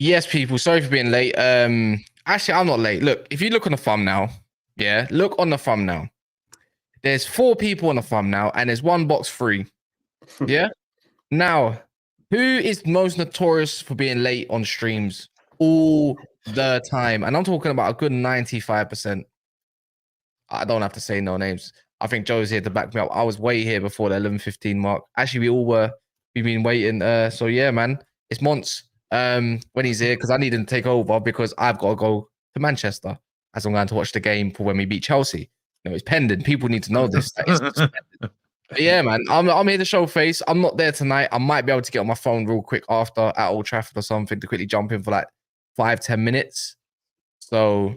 Yes, people. Sorry for being late. Actually, I'm not late. Look, if you look on the thumbnail, look on the thumbnail. There's 4 people on the thumbnail, and there's one box free. Yeah. Now, who is most notorious for being late on streams all the time? And I'm talking about a good 95%. I don't have to say no names. I think Joe's here to back me up. I was way here before the 11:15 mark. Actually, we all were. We've been waiting. So yeah, man, it's Monts. When he's here, because I need him to take over because I've got to go to Manchester as I'm going to watch the game for when we beat Chelsea. You know, it's pending. People need to know this. Yeah, man. I'm here to show face. I'm not there tonight. I might be able to get on my phone real quick after at Old Trafford or something to quickly jump in for like 5-10 minutes. So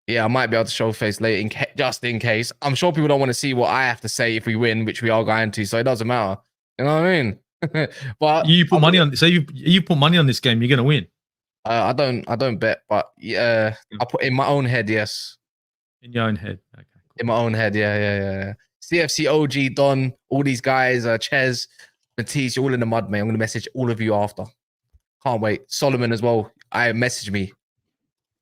yeah, I might be able to show face later just in case. I'm sure people don't want to see what I have to say if we win, which we are going to, so it doesn't matter. You know what I mean? But you put money on. So you put money on this game. You're gonna win. I don't bet, but yeah, I put in my own head. Yes, in your own head. Okay. Cool. In my own head. Yeah. CFC OG Don, all these guys, Ches, Matisse, you're all in the mud, mate. I'm gonna message all of you after. Can't wait. Solomon as well. Message me.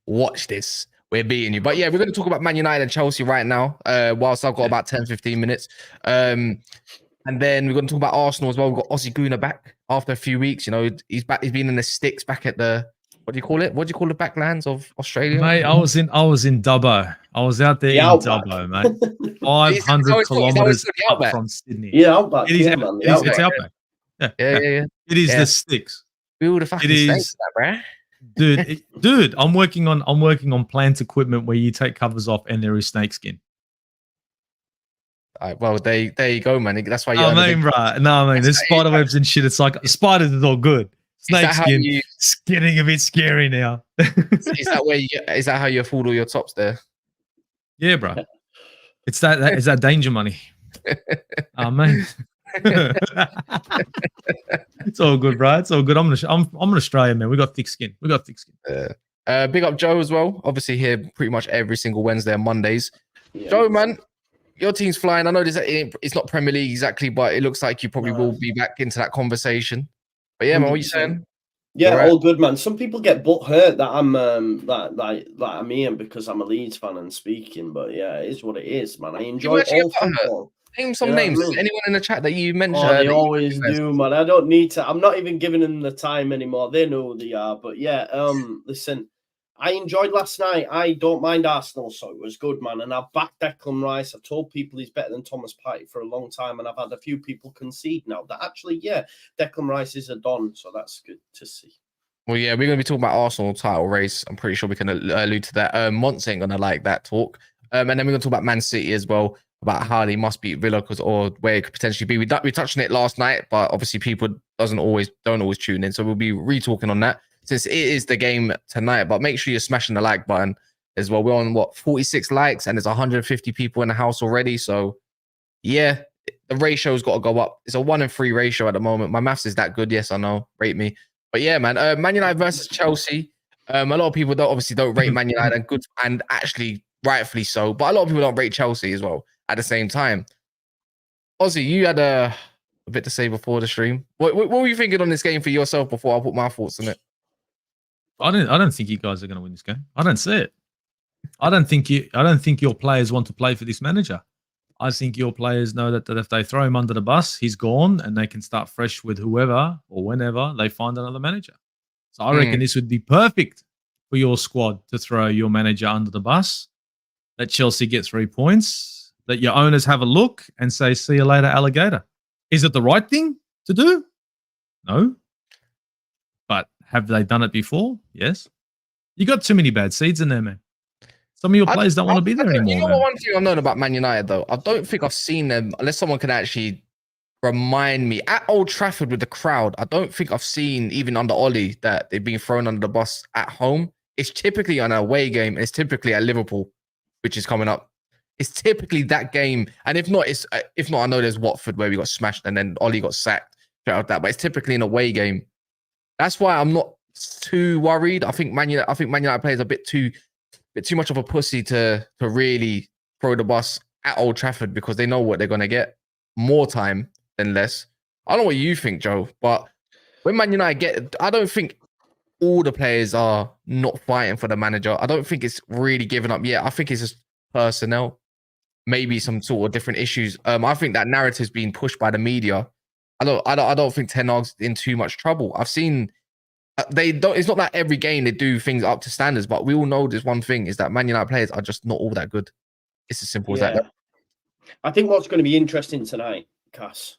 Watch this. We're beating you. But yeah, we're going to talk about Man United and Chelsea right now, whilst I've got about 10-15 minutes. And then we're going to talk about Arsenal as well. We've got Ozzy Guna back after a few weeks. You know, he's back. He's been in the sticks back at the, what do you call it? What do you call the backlands of Australia? Mate, I was in Dubbo. I was out there in Dubbo, mate. 500 kilometers up from Sydney. Yeah, Outback. It is, it's Outback. Yeah. It is the sticks. We all the fucking snakes, bro. Dude, I'm working on plant equipment where you take covers off and there is snake skin. Well, there you go, man. That's why you're. There's spider webs and shit. It's like spiders is all good. Snake skin. It's getting a bit scary now. Is that how you afford all your tops there? Yeah, bro. It's that danger money. Oh man. It's all good, bro. It's all good. I'm an Australian, man. We got thick skin. Big up Joe as well. Obviously here pretty much every single Wednesday and Mondays. Yeah, Joe, man, your team's flying. I know it's not Premier League exactly, but it looks like you probably will be back into that conversation. But yeah, 100%. Man, what are you saying? Yeah, all good, man. Some people get butt hurt that I'm that I'm here because I'm a Leeds fan and speaking. But yeah, it is what it is, man. I enjoy all football. Name some names. I mean? Anyone in the chat that you mentioned? Oh, they always do, man. I don't need to. I'm not even giving them the time anymore. They know who they are. But yeah, listen, I enjoyed last night. I don't mind Arsenal, so it was good, man. And I've backed Declan Rice. I've told people he's better than Thomas Partey for a long time, and I've had a few people concede now that actually, yeah, Declan Rice is a don, so that's good to see. Well, yeah, we're going to be talking about Arsenal title race. I'm pretty sure we can allude to that. Monts ain't going to like that talk. And then we're going to talk about Man City as well, about how they must beat Villa or where it could potentially be. We touched on it last night, but obviously people don't always tune in. So we'll be re-talking on that since it is the game tonight. But make sure you're smashing the like button as well. We're on 46 likes and there's 150 people in the house already. So yeah, the ratio's got to go up. It's a 1-3 ratio at the moment. My maths is that good. Yes, I know. Rate me. But yeah, man, Man United versus Chelsea. A lot of people don't rate Man United and actually rightfully so. But a lot of people don't rate Chelsea as well at the same time. Ozzy, you had a bit to say before the stream. What were you thinking on this game for yourself before I put my thoughts on it? I don't think you guys are going to win this game. I don't see it. I don't think your players want to play for this manager. I think your players know that if they throw him under the bus, he's gone and they can start fresh with whoever or whenever they find another manager. So I reckon this would be perfect for your squad to throw your manager under the bus, let Chelsea get 3 points, let your owners have a look and say, see you later, alligator. Is it the right thing to do? No. But have they done it before? Yes. You got too many bad seeds in there, man. Some of your players don't want to be there anymore. You know one thing I've known about Man United, though? I don't think I've seen them, unless someone can actually remind me, at Old Trafford with the crowd, I don't think I've seen, even under Ollie, that they've been thrown under the bus at home. It's typically on an away game. It's typically at Liverpool, which is coming up. It's typically that game. And if not, I know there's Watford where we got smashed and then Ollie got sacked throughout that. But it's typically an away game. That's why I'm not too worried. I think Man United players a bit too much of a pussy to really throw the bus at Old Trafford because they know what they're going to get. More time than less. I don't know what you think, Joe, but when Man United I don't think all the players are not fighting for the manager. I don't think it's really given up yet. I think it's just personnel, maybe some sort of different issues. I think that narrative's being pushed by the media. I don't think Ten Hag's in too much trouble. I've seen they don't. It's not that every game they do things up to standards, but we all know this one thing is that Man United players are just not all that good. It's as simple as that. I think what's going to be interesting tonight, Cass,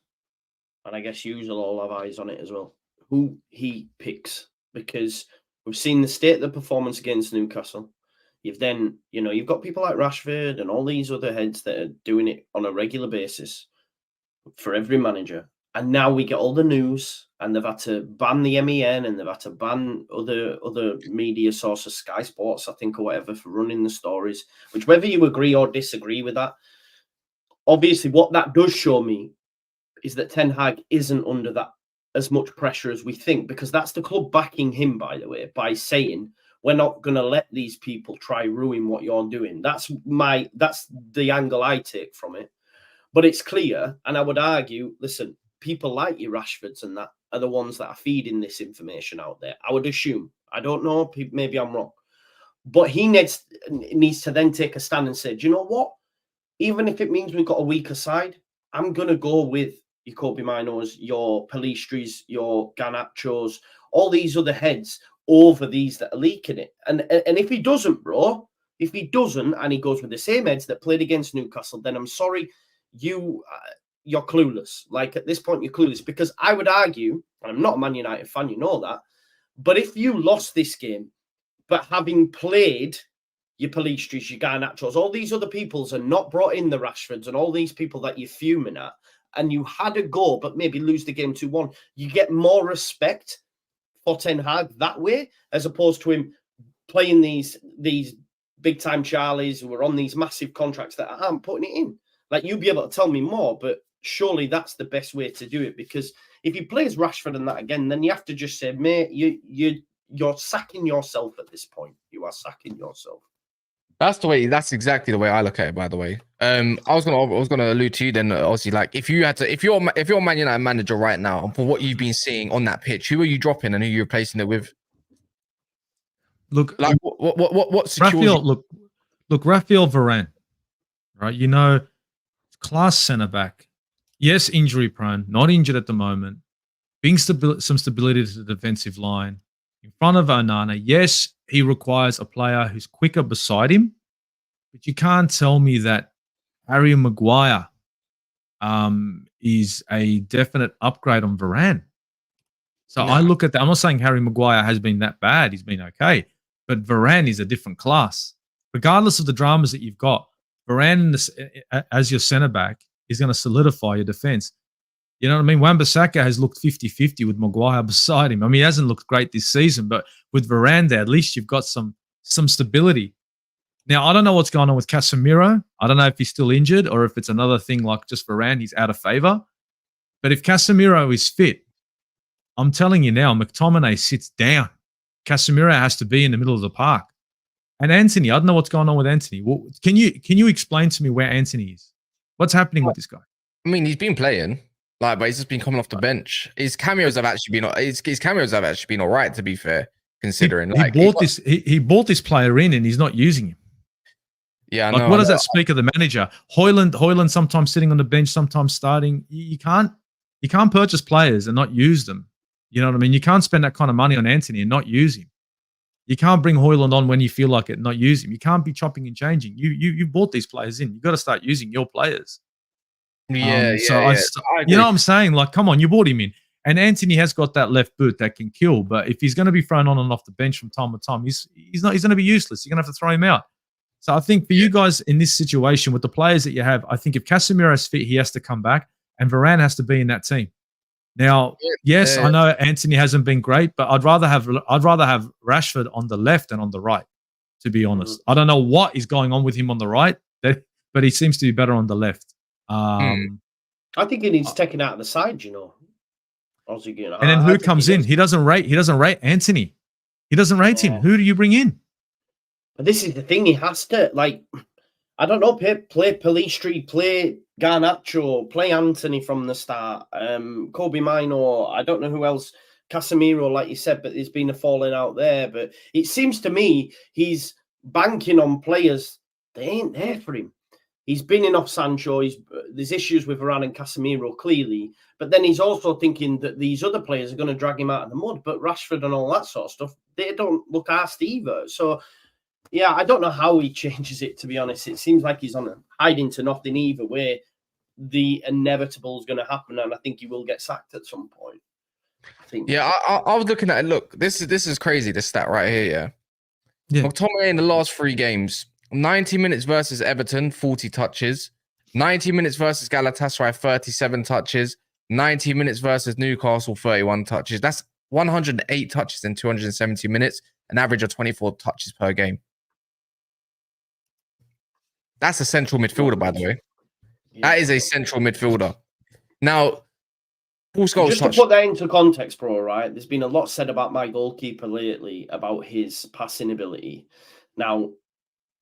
and I guess you will all have eyes on it as well, who he picks, because we've seen the state of the performance against Newcastle. You've got people like Rashford and all these other heads that are doing it on a regular basis for every manager. And now we get all the news, and they've had to ban the MEN, and they've had to ban other media sources, Sky Sports, I think, or whatever, for running the stories. Which, whether you agree or disagree with that, obviously what that does show me is that Ten Hag isn't under that as much pressure as we think, because that's the club backing him, by the way, by saying, we're not going to let these people try ruin what you're doing. That's the angle I take from it. But it's clear, and I would argue, listen, people like your Rashfords and that are the ones that are feeding this information out there. I would assume. I don't know. Maybe I'm wrong. But he needs to then take a stand and say, do you know what? Even if it means we've got a weaker side, I'm going to go with your Kobe Minos, your Pelistris, your Garnachos, all these other heads over these that are leaking it. And if he doesn't, bro, if he doesn't, and he goes with the same heads that played against Newcastle, then I'm sorry, you're clueless. Like, at this point, you're clueless, because I would argue, and I'm not a Man United fan, you know that, but if you lost this game, but having played your Pelistris, your Garnachos, all these other peoples, and not brought in the Rashfords and all these people that you're fuming at, and you had a go, but maybe lose the game 2-1, you get more respect for Ten Hag that way, as opposed to him playing these big-time Charlies who are on these massive contracts that aren't putting it in. Like, you'll be able to tell me more, but surely that's the best way to do it, because if he plays Rashford and that again, then you have to just say, mate, you're sacking yourself at this point. You are sacking yourself. That's exactly the way I look at it, by the way. I was gonna allude to you then, obviously, like, if you're a Man United manager right now, and for what you've been seeing on that pitch, who are you dropping and who are you replacing it with? Look, like what Raphael, look, Raphael Varane, right? Class centre back. Yes, injury prone, not injured at the moment. Being some stability to the defensive line. In front of Onana, yes, he requires a player who's quicker beside him, but you can't tell me that Harry Maguire is a definite upgrade on Varane. So I look at that. I'm not saying Harry Maguire has been that bad. He's been okay. But Varane is a different class. Regardless of the dramas that you've got, Varane as your centre back is going to solidify your defence. You know what I mean? Wan-Bissaka has looked 50-50 with Maguire beside him. I mean, he hasn't looked great this season, but with Varane there, at least you've got some stability. Now, I don't know what's going on with Casemiro. I don't know if he's still injured or if it's another thing like just Varane, he's out of favour. But if Casemiro is fit, I'm telling you now, McTominay sits down. Casemiro has to be in the middle of the park. And Anthony, I don't know what's going on with Anthony. Well, can you explain to me where Anthony is? What's happening with this guy? I mean, he's been playing, but he's just been coming off the bench. His cameos have actually been all right, to be fair, considering he bought this player in and he's not using him. Yeah, what does that speak of the manager? Højlund sometimes sitting on the bench, sometimes starting. You can't purchase players and not use them. You know what I mean? You can't spend that kind of money on Anthony and not use him. You can't bring Højlund on when you feel like it and not use him. You can't be chopping and changing. You bought these players in. You've got to start using your players. You know what I'm saying? Like, come on, you brought him in. And Anthony has got that left boot that can kill. But if he's going to be thrown on and off the bench from time to time, he's going to be useless. You're going to have to throw him out. So I think for you guys in this situation with the players that you have, I think if Casemiro's fit, he has to come back and Varane has to be in that team. Now, yes, I know Anthony hasn't been great, but I'd rather have Rashford on the left than on the right, to be honest. I don't know what is going on with him on the right, but he seems to be better on the left. I think he needs taken out of the side, you know. And then who comes in? He doesn't rate Anthony. He doesn't rate him. Who do you bring in? But this is the thing. He has to, I don't know, play Pelistri, play Garnacho, play Anthony from the start, Kobe Mino, I don't know who else, Casemiro, like you said, but there's been a falling out there. But it seems to me he's banking on players that ain't there for him. He's been enough Sancho. There's issues with Varane and Casemiro, clearly. But then he's also thinking that these other players are going to drag him out of the mud. But Rashford and all that sort of stuff, they don't look arsed either. So, yeah, I don't know how he changes it, to be honest. It seems like he's on a hiding to nothing either way. The inevitable is going to happen, and I think he will get sacked at some point. I think. Yeah, I was looking at it. Look, this is crazy, this stat right here, yeah. McTominay in the last 3 games, 90 minutes versus Everton, 40 touches. 90 minutes versus Galatasaray, 37 touches. 90 minutes versus Newcastle, 31 touches. That's 108 touches in 270 minutes, an average of 24 touches per game. That's a central midfielder, by the way. Yeah. That is a central midfielder. Now, just to put that into context, bro, right? There's been a lot said about my goalkeeper lately, about his passing ability. Now,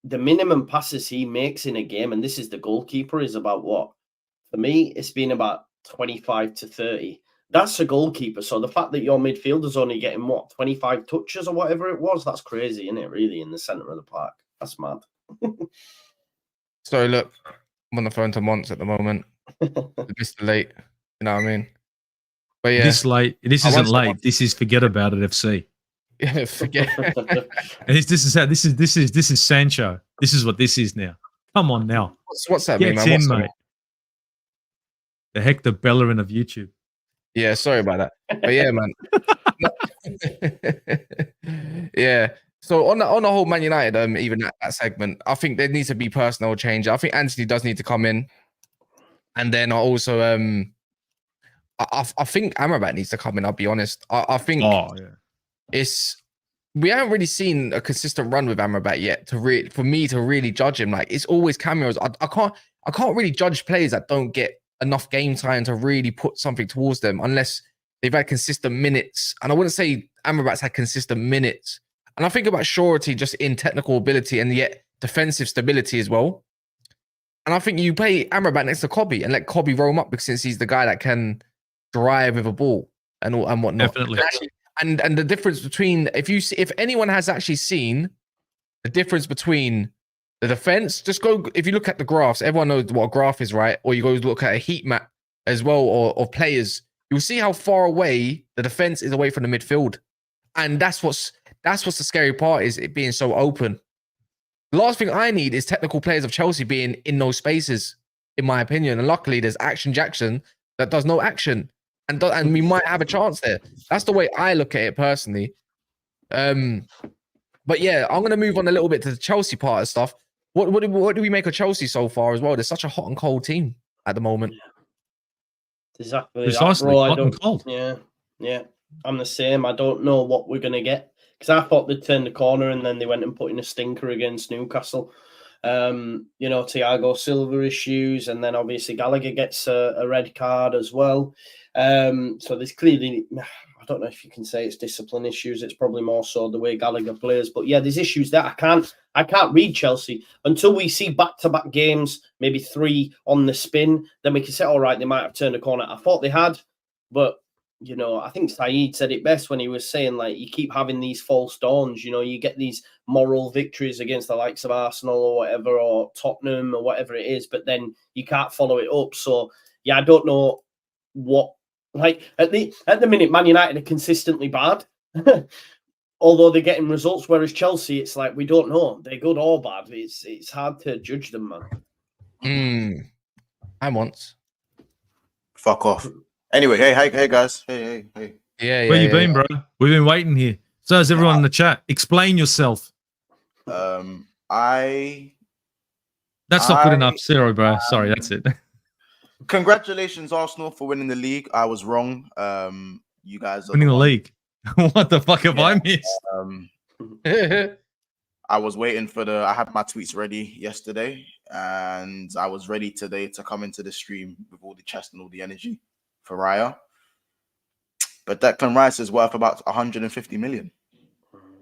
the minimum passes he makes in a game, and this is the goalkeeper, is about what? For me, it's been about 25 to 30. That's a goalkeeper. So the fact that your midfielder's only getting, what, 25 touches or whatever it was, that's crazy, isn't it, really, in the centre of the park? That's mad. So, look, I'm on the phone to Mons at the moment. It's late. You know what I mean? But yeah. This isn't late. This is forget about it, FC. Yeah, forget. This is Sancho. This is what this is now. Come on now. What's that mean, man? Mate. The Hector Bellerin of YouTube. Yeah, sorry about that. But yeah, man. Yeah. So on the whole Man United, even that segment, I think there needs to be personnel change. I think Anthony does need to come in, and then I also I think Amrabat needs to come in. I'll be honest. I think we haven't really seen a consistent run with Amrabat yet for me to really judge him. Like, it's always cameos. I can't really judge players that don't get enough game time to really put something towards them unless they've had consistent minutes. And I wouldn't say Amrabat's had consistent minutes. And I think about surety just in technical ability and yet defensive stability as well. And I think you play Amrabat next to Kobe and let Kobe roam up, because since he's the guy that can drive with a ball and whatnot. Definitely. And the difference between, if anyone has actually seen the difference between the defense, just go, if you look at the graphs, everyone knows what a graph is, right? Or you go look at a heat map as well, or players, you'll see how far away the defense is away from the midfield. And that's what's the scary part, is it being so open. The last thing I need is technical players of Chelsea being in those spaces, in my opinion. And luckily, there's Action Jackson that does no action, and we might have a chance there. That's the way I look at it personally. But yeah, I'm going to move on a little bit to the Chelsea part of stuff. What do we make of Chelsea so far as well? They're such a hot and cold team at the moment. Exactly. Precisely, hot and cold. Yeah. I'm the same. I don't know what we're going to get, because I thought they'd turned the corner and then they went and put in a stinker against Newcastle. Thiago Silva issues, and then obviously Gallagher gets a red card as well. So there's clearly, I don't know if you can say it's discipline issues. It's probably more so the way Gallagher plays. But yeah, there's issues there. I can't read Chelsea until we see back-to-back games, maybe 3 on the spin. Then we can say, all right, they might have turned a corner. I thought they had, but I think Saeed said it best when he was saying, like, you keep having these false dawns. You get these moral victories against the likes of Arsenal or whatever, or Tottenham or whatever it is, but then you can't follow it up. So yeah, I don't know what, like, at the minute, Man United are consistently bad, although they're getting results. Whereas Chelsea, it's like, we don't know, they're good or bad. It's hard to judge them, man. I once. Fuck off. Anyway, hey guys. Hey. Yeah. Where you been, bro? We've been waiting here. So has everyone in the chat. Explain yourself. That's not good enough. 0, bro. Sorry, that's it. Congratulations, Arsenal, for winning the league. I was wrong. You guys are winning the league. What the fuck have I missed? I was waiting I had my tweets ready yesterday, and I was ready today to come into the stream with all the chest and all the energy for Raya. But Declan Rice is worth about 150 million.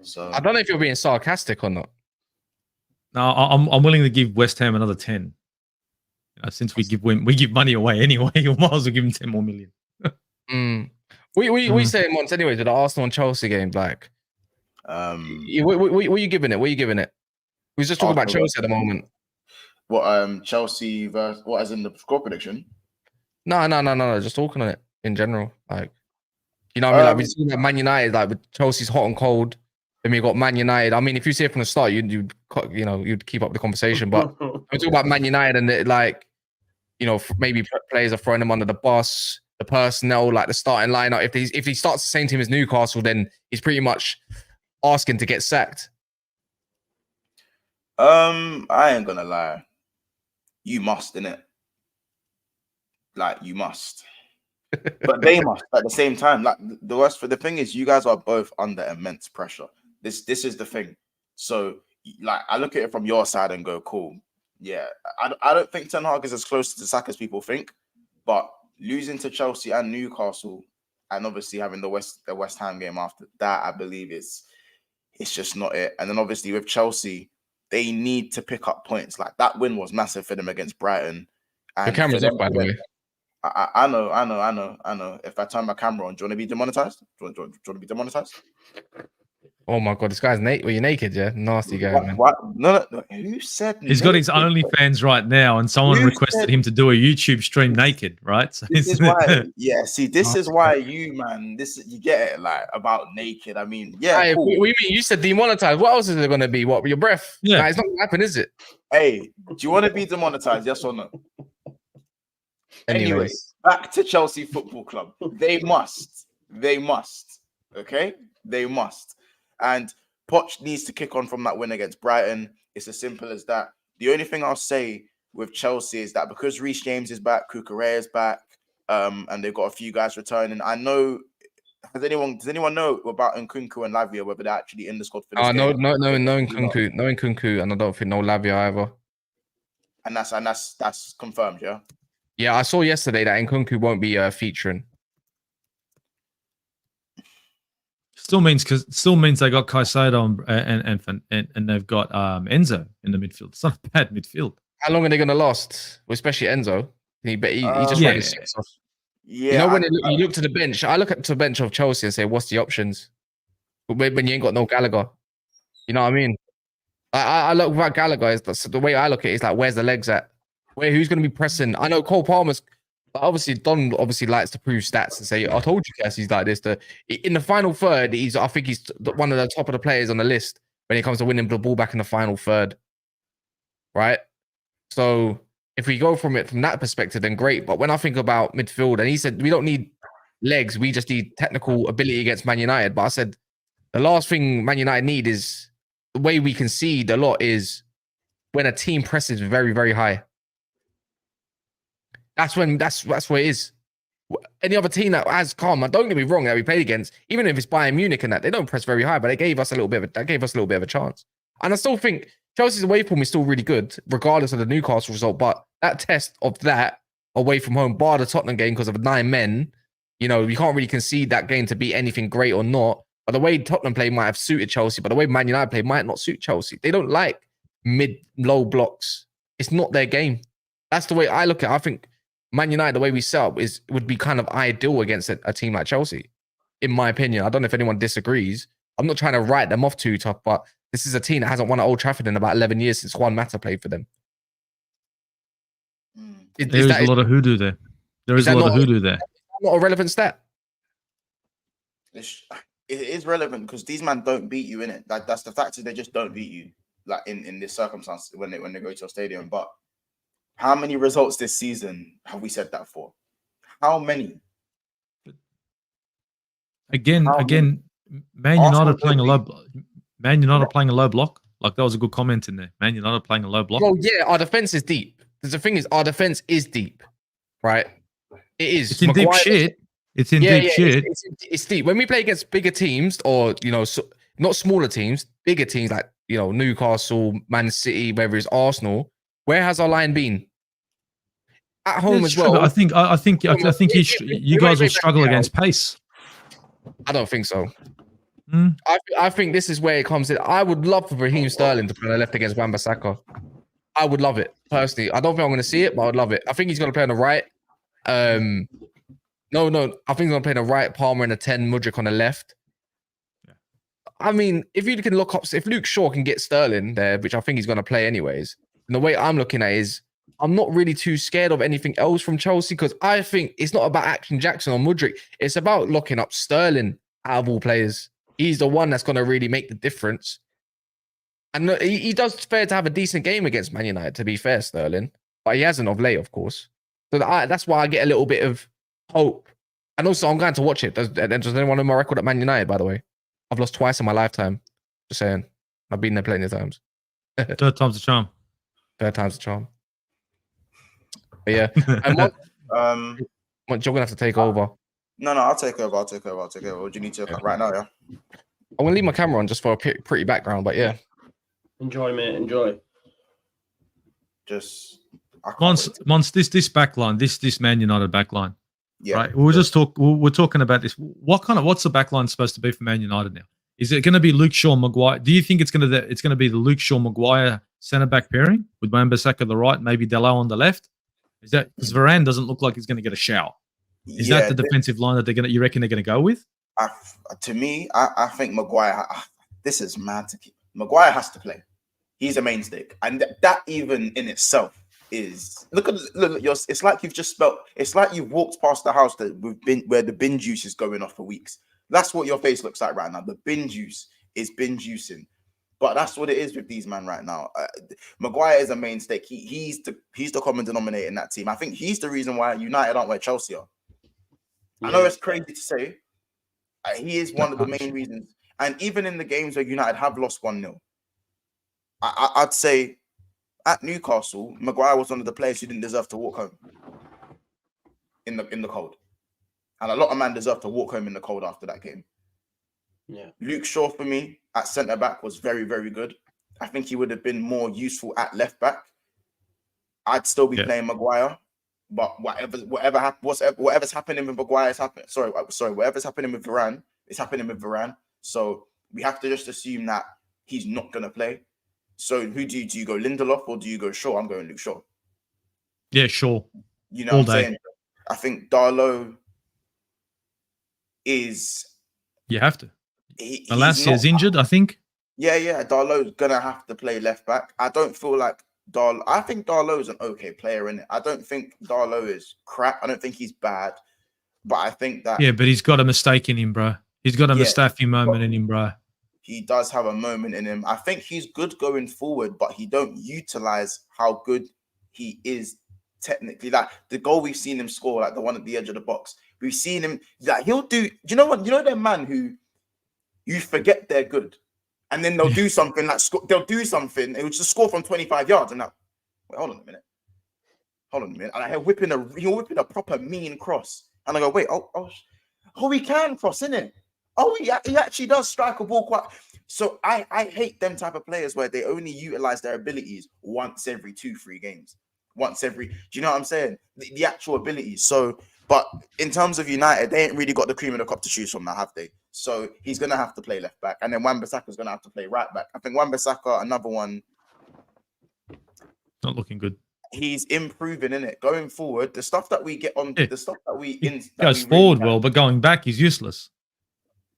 So I don't know if you're being sarcastic or not. No, I'm willing to give West Ham another 10. Since we give money away anyway, you might as well give them 10 more million. We saying once anyway to the Arsenal and Chelsea game. Like, what are you giving it? What are you giving it? We just talking about Chelsea at the moment. What Chelsea versus what as in the score prediction? No. Just talking on it in general. Like, you know what I mean? Like we see that Man United, like with Chelsea's hot and cold. Then we got Man United. I mean, if you see it from the start, you'd keep up the conversation. But we talk about Man United and it, like, you know, maybe players are throwing them under the bus. The personnel, like the starting lineup. If he starts the same team as Newcastle, then he's pretty much asking to get sacked. I ain't gonna lie. You must, innit? Like you must. But they must at the same time. Like the thing is, you guys are both under immense pressure. This is the thing. So like I look at it from your side and go, cool. Yeah. I don't think Ten Hag is as close to the sack as people think, but losing to Chelsea and Newcastle, and obviously having the West Ham game after that, I believe it's just not it. And then obviously with Chelsea, they need to pick up points. Like that win was massive for them against Brighton. And the camera's up, by the way. I know. If I turn my camera on, do you want to be demonetized? Do you want to be demonetized? Oh my god, this guy's naked. Were you naked? Yeah, nasty guy, man. What? No. Who said he's got his OnlyFans right now, and someone requested him to do a YouTube stream naked, right? So this is why. Yeah, see, this is why you get it, like about naked. I mean, yeah. Hey, cool. we mean you said demonetized. What else is it going to be? What, your breath? Yeah, it's not going to happen, is it? Hey, do you want to be demonetized? Yes or no? Anyway, back to Chelsea Football Club. They must. Okay, they must. And Poch needs to kick on from that win against Brighton. It's as simple as that. The only thing I'll say with Chelsea is that because Reece James is back, Kukurea is back, and they've got a few guys returning. I know. Does anyone know about Nkunku and Lavia, whether they're actually in the squad for this game? No Nkunku, and I don't think no Lavia either. And that's confirmed, yeah. Yeah, I saw yesterday that Nkunku won't be featuring. Still means they got Caicedo and they've got Enzo in the midfield. It's not a bad midfield. How long are they going to last? Well, especially Enzo. He just ran his six off. Yeah, you know, when you look to the bench, I look at the bench of Chelsea and say, what's the options? When you ain't got no Gallagher. You know what I mean? I look without Gallagher. The way I look at it is like, where's the legs at? Who's going to be pressing? I know Cole Palmer's, obviously, Don obviously likes to prove stats and say, I told you, Cass, he's like this. In the final third, I think he's one of the top of the players on the list when it comes to winning the ball back in the final third. Right? So if we go from that perspective, then great. But when I think about midfield, and he said, we don't need legs, we just need technical ability against Man United. But I said, the last thing Man United need is, the way we concede a lot is when a team presses very, very high. That's what it is. Any other team that has calm, don't get me wrong, that we played against, even if it's Bayern Munich and that, they don't press very high, but they gave us a little bit of a chance. And I still think Chelsea's away form is still really good, regardless of the Newcastle result. But that test of that away from home, bar the Tottenham game because of 9 men, you know, you can't really concede that game to be anything great or not. But the way Tottenham play might have suited Chelsea, but the way Man United play might not suit Chelsea. They don't like mid-low blocks. It's not their game. That's the way I look at it. I think Man United, the way we set up, would be kind of ideal against a team like Chelsea, in my opinion. I don't know if anyone disagrees. I'm not trying to write them off too tough, but this is a team that hasn't won at Old Trafford in about 11 years since Juan Mata played for them. There's a lot of hoodoo there. There is a lot of hoodoo there. Not a relevant stat. It is relevant because these men don't beat you in it. Like that's the fact is they just don't beat you. Like in this circumstance when they go to a stadium. But how many results this season have we said that for? How many? Again, Man United playing a low. Man United playing a low block. Like that was a good comment in there. Man United playing a low block. Well, yeah, our defense is deep. The thing is, our defense is deep, right? It is. It's in deep shit. It's in deep shit. It's deep. When we play against bigger teams, or not smaller teams, bigger teams like Newcastle, Man City, whether it's Arsenal, where has our line been? At home as well. I think you guys will struggle against pace. I don't think so. I think this is where it comes in. I would love for Raheem Sterling to play on the left against Wan-Bissaka. I would love it personally. I don't think I'm going to see it, but I would love it. I think he's going to play on the right. No. I think he's gonna play the right, Palmer in the 10, Mudryk on the left. Yeah. I mean, if you can look up, if Luke Shaw can get Sterling there, which I think he's gonna play anyways, and the way I'm looking at it is, I'm not really too scared of anything else from Chelsea because I think it's not about Action Jackson or Mudryk. It's about locking up Sterling out of all players. He's the one that's gonna really make the difference. And he does fair to have a decent game against Man United, to be fair, Sterling. But he hasn't of late, of course. So that's why I get a little bit of hope. And also, I'm going to watch it. Does anyone know my record at Man United, by the way? I've lost twice in my lifetime. Just saying. I've been there plenty of times. Third time's the charm. Third time's the charm. But yeah. And you're going to have to take over. No, I'll take over. What do you need to right now, yeah? I'm going to leave my camera on just for a pretty background, but yeah. Enjoy, mate. Enjoy. Just Mons, this back line, this Man United back line. Yeah. Right. We're talking about this. What's the back line supposed to be for Man United now? Is it going to be Luke Shaw, Maguire? Do you think it's going to be the Luke Shaw, Maguire centre back pairing with Wan-Bissaka on the right, maybe Delo on the left? Is that because Varane doesn't look like he's going to get a shower? Is that the defensive line that you reckon they're going to go with? To me, I think Maguire. This is mad to keep. Maguire has to play. He's a mainstay, and that even in itself is look at your. It's like you've just spelt. It's like you've walked past the house where the bin juice is going off for weeks. That's what your face looks like right now. The bin juice is bin juicing, but that's what it is with these men right now. Maguire is a mainstay. He's the common denominator in that team. I think he's the reason why United aren't where Chelsea are. I know it's crazy to say. He is one of the main reasons. And even in the games where United have lost 1-0, I'd say at Newcastle, Maguire was one of the players who didn't deserve to walk home in the cold. And a lot of men deserve to walk home in the cold after that game. Yeah. Luke Shaw, for me, at centre-back was very, very good. I think he would have been more useful at left-back. I'd still be playing Maguire. But whatever's happening with Maguire is happening. Sorry, whatever's happening with Varane is happening with Varane. So we have to just assume that he's not going to play. So who do you go, Lindelof or do you go Shaw? I'm going Luke Shaw. Yeah, Shaw. You know what I'm saying? I think Darlow is... You have to. Malacia's injured, I think. Yeah. Darlow's going to have to play left back. I don't feel like I think Darlow is an okay player in it. I don't think Darlow is crap. I don't think he's bad. But I think that... Yeah, but he's got a mistake in him, bro. He's got a Mustafi moment in him, bro. He does have a moment in him. I think he's good going forward, but he don't utilize how good he is technically. Like the goal we've seen him score, like the one at the edge of the box. We've seen him, like he'll do... Do you know what? You know that man who you forget they're good. And then they'll do something like they'll do something. It will just score from 25 yards. And now, wait, hold on a minute. And he'll whip in a proper mean cross. And I go, wait, he can cross, innit? Oh, he actually does strike a ball quite. So I hate them type of players where they only utilize their abilities once every 2-3 games. Do you know what I'm saying? The actual abilities. So, but in terms of United, they ain't really got the cream of the crop to choose from now, have they? So he's going to have to play left back. And then Wan-Bissaka's going to have to play right back. I think Wan-Bissaka, another one. Not looking good. He's improving, in it. Going forward, the stuff that we get on, the stuff that we... goes forward well, but going back, he's useless.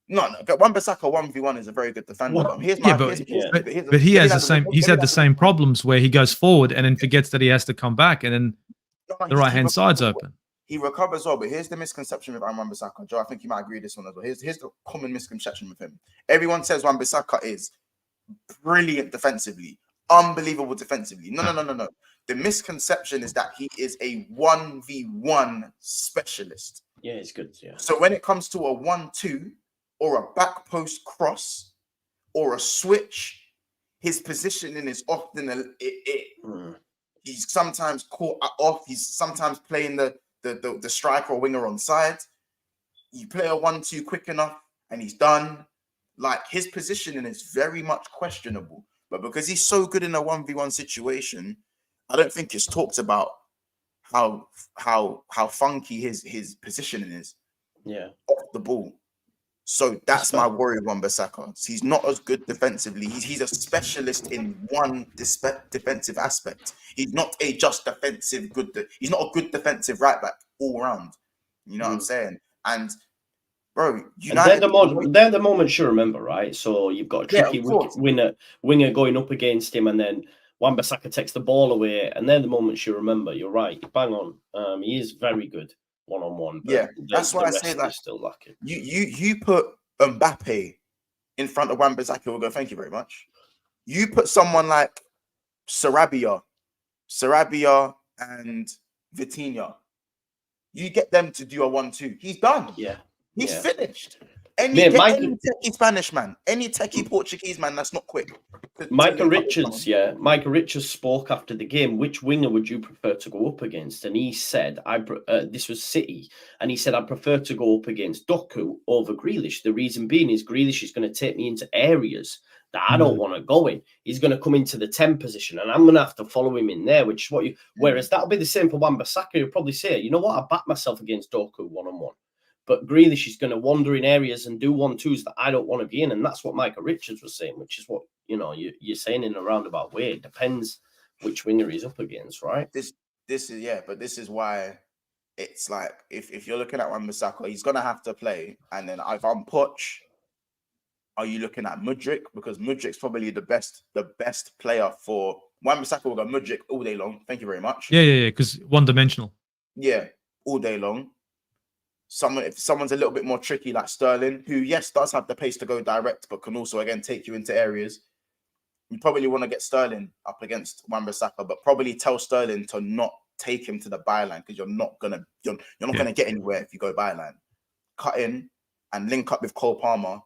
No, but Wan-Bissaka 1v1 is a very good defender. But he has the same problems where he goes forward and then forgets that he has to come back, and then the right-hand side's open. He recovers well, but here's the misconception with Wan-Bissaka. Joe, I think you might agree with this one as well. Here's the common misconception with him. Everyone says Wan-Bissaka is brilliant defensively, unbelievable defensively. No. The misconception is that he is a 1v1 specialist. Yeah, it's good. Yeah. So when it comes to a 1-2 or a back post cross or a switch, his positioning is often he's sometimes caught off. He's sometimes playing the striker or winger on side. You play a 1-2 quick enough and he's done. Like his positioning is very much questionable. But because he's so good in a 1v1 situation, I don't think it's talked about how funky his positioning is. Yeah. Off the ball. So that's my worry with Wan-Bissaka. He's not as good defensively. He's a specialist in one defensive aspect. He's not a just defensive he's not a good defensive right back all round. You know what I'm saying? And bro, And United. they're the moments you remember, right? So you've got a tricky winger going up against him, and then Wan-Bissaka takes the ball away, and they're the moments you remember. You're right, bang on. He is very good one-on-one. Yeah, that's why I say that still lacking. You put Mbappe in front of Wan-Bissaka, we'll go, thank you very much. You put someone like Sarabia and Vitinha. You get them to do a 1-2. He's done. Yeah. He's finished. Any techie Spanish man, any techie Portuguese man that's not quick. Micah Richards spoke after the game. Which winger would you prefer to go up against? And he said, this was City, and he said, I prefer to go up against Doku over Grealish. The reason being is Grealish is going to take me into areas that I don't want to go in. He's going to come into the 10 position, and I'm going to have to follow him in there, which is what you. Whereas that'll be the same for Wan-Bissaka. You'll probably say, you know what, I back myself against Doku one-on-one. But Grealish is going to wander in areas and do 1-2s that I don't want to be in. And that's what Micah Richards was saying, which is what, you're saying in a roundabout way. It depends which winger he's up against, right? This is why it's like, if you're looking at Wan-Bissaka, he's going to have to play. And then if I'm Poch, are you looking at Mudryk? Because Mudryk's probably the best player for Wan-Bissaka. Will go Mudryk all day long. Thank you very much. Yeah, because one-dimensional. Yeah, all day long. If someone's a little bit more tricky, like Sterling, who, yes, does have the pace to go direct, but can also, again, take you into areas, you probably want to get Sterling up against Wan-Bissaka, but probably tell Sterling to not take him to the byline, because you're not gonna get anywhere if you go byline. Cut in and link up with Cole Palmer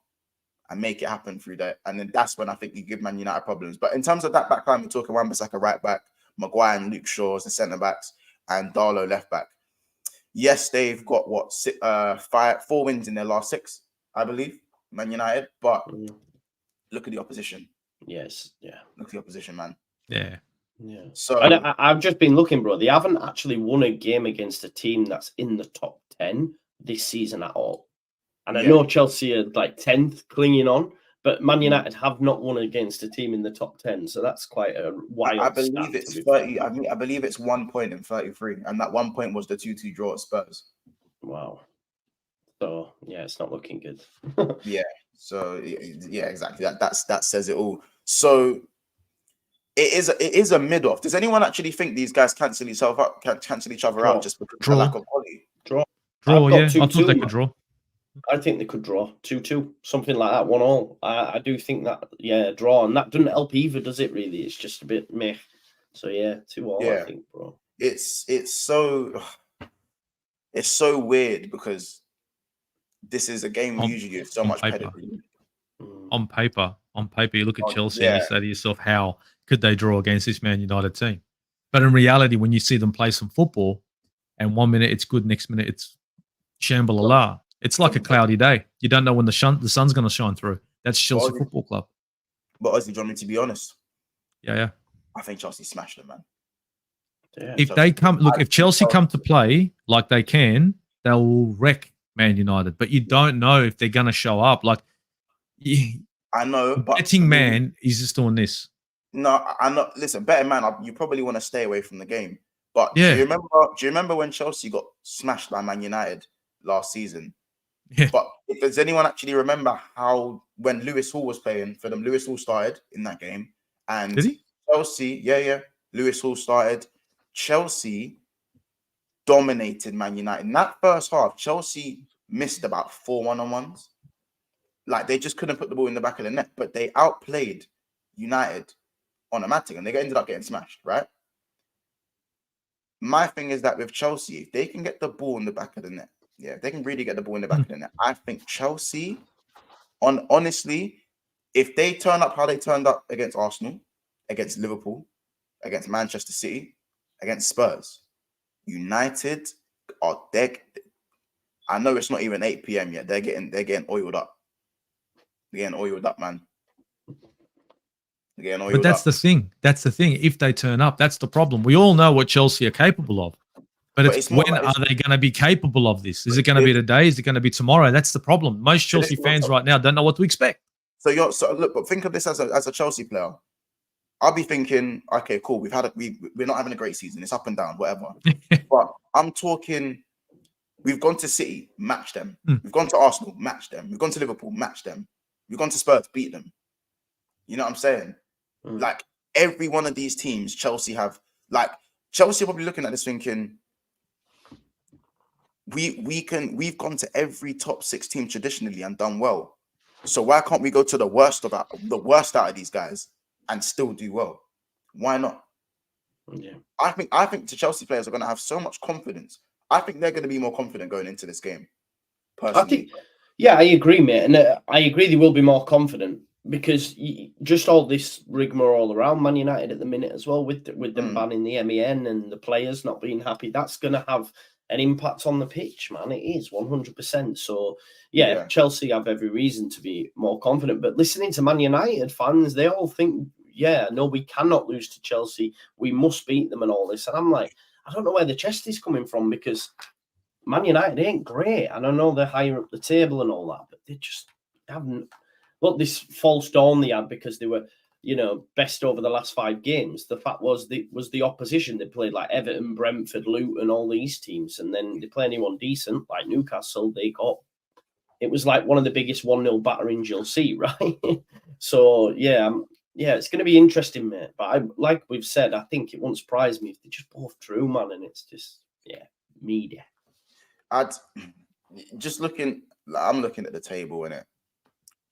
and make it happen through that. And then that's when I think you give Man United problems. But in terms of that back line, we're talking Wan-Bissaka right back, Maguire and Luke Shaw as the centre backs, and Darlow left back. Yes, they've got 4 wins in their last 6, I believe, Man United. But look at the opposition. Yes, yeah. Look at the opposition, man. Yeah. So I've just been looking, bro. They haven't actually won a game against a team that's in the top 10 this season at all. And I know Chelsea are like 10th, clinging on, but Man United have not won against a team in the top 10. So that's quite a wild. I believe it's 30. I believe it's 1 point in 33, and that 1 point was the 2-2 draw at Spurs. Wow. So yeah, it's not looking good. Yeah. So yeah, exactly. That says it all. So it is a mid-off. Does anyone actually think these guys cancel each other out just because of the lack of quality? Draw. Yeah, I thought they could draw. I think they could draw 2-2, something like that, 1-1. I do think that, draw, and that doesn't help either, does it? Really, it's just a bit meh. So yeah, 2-2. Yeah. I think, bro. It's so weird because this is a game we usually have so much pedigree. On paper, you look at Chelsea and you say to yourself, how could they draw against this Man United team? But in reality, when you see them play some football, and 1 minute it's good, next minute it's Shambhala. It's like a cloudy day. You don't know when the sun's going to shine through. That's Chelsea Football Club. But Ozzy, do you want me to be honest? Yeah. I think Chelsea smashed them, man. Yeah, if Chelsea come to play like they can, they'll wreck Man United. But you don't know if they're going to show up. Like, I know, but betting man is just doing this. No, I know. Listen, betting man, you probably want to stay away from the game. But do you remember when Chelsea got smashed by Man United last season? Yeah. But does anyone actually remember how when Lewis Hall was playing for them? Lewis Hall started in that game, and did he? Chelsea, Lewis Hall started. Chelsea dominated Man United in that first half. Chelsea missed about 4 1-on-1s. Like they just couldn't put the ball in the back of the net, but they outplayed United on a matting, and they ended up getting smashed. Right. My thing is that with Chelsea, if they can get the ball in the back of the net. Yeah, if they can really get the ball in the back of the net, I think Chelsea, honestly, if they turn up how they turned up against Arsenal, against Liverpool, against Manchester City, against Spurs, United are dead. I know it's not even 8 p.m. yet. They're getting oiled up. They're getting oiled up, man. But that's the thing. That's the thing. If they turn up, that's the problem. We all know what Chelsea are capable of. But it's when are they going to be capable of this? Is it going to be today? Is it going to be tomorrow? That's the problem. Most Chelsea fans right now don't know what to expect. So look, but think of this as a Chelsea player. I'll be thinking, okay, cool. We're not having a great season. It's up and down, whatever. But I'm talking We've gone to City, match them. Mm. We've gone to Arsenal, match them. We've gone to Liverpool, match them. We've gone to Spurs, beat them. You know what I'm saying? Like every one of these teams, Chelsea are probably looking at this thinking, we've gone to every top 6 team traditionally and done well. So why can't we go to the worst out of these guys and still do well? Why not? Yeah. I think the Chelsea players are going to have so much confidence. I think they're going to be more confident going into this game. Personally, I agree, mate, and I agree they will be more confident because just all this rigmarole around Man United at the minute as well, with them banning the MEN and the players not being happy, that's going to have an impact on the pitch, man. It is 100%. So yeah, Chelsea have every reason to be more confident. But listening to Man United fans, they all think, no, we cannot lose to Chelsea. We must beat them and all this. And I'm like, I don't know where the chest is coming from because Man United ain't great. And I know they're higher up the table and all that, but they just haven't. Look, this false dawn they had because they were, best over the last 5 games. The fact was the opposition. They played like Everton, Brentford, Luton, all these teams. And then they play anyone decent like Newcastle. It was like one of the biggest 1-0 batterings you'll see, right? So, it's going to be interesting, mate. But like we've said, I think it won't surprise me if they just both drew, man. And it's just, media. I'm looking at the table, innit?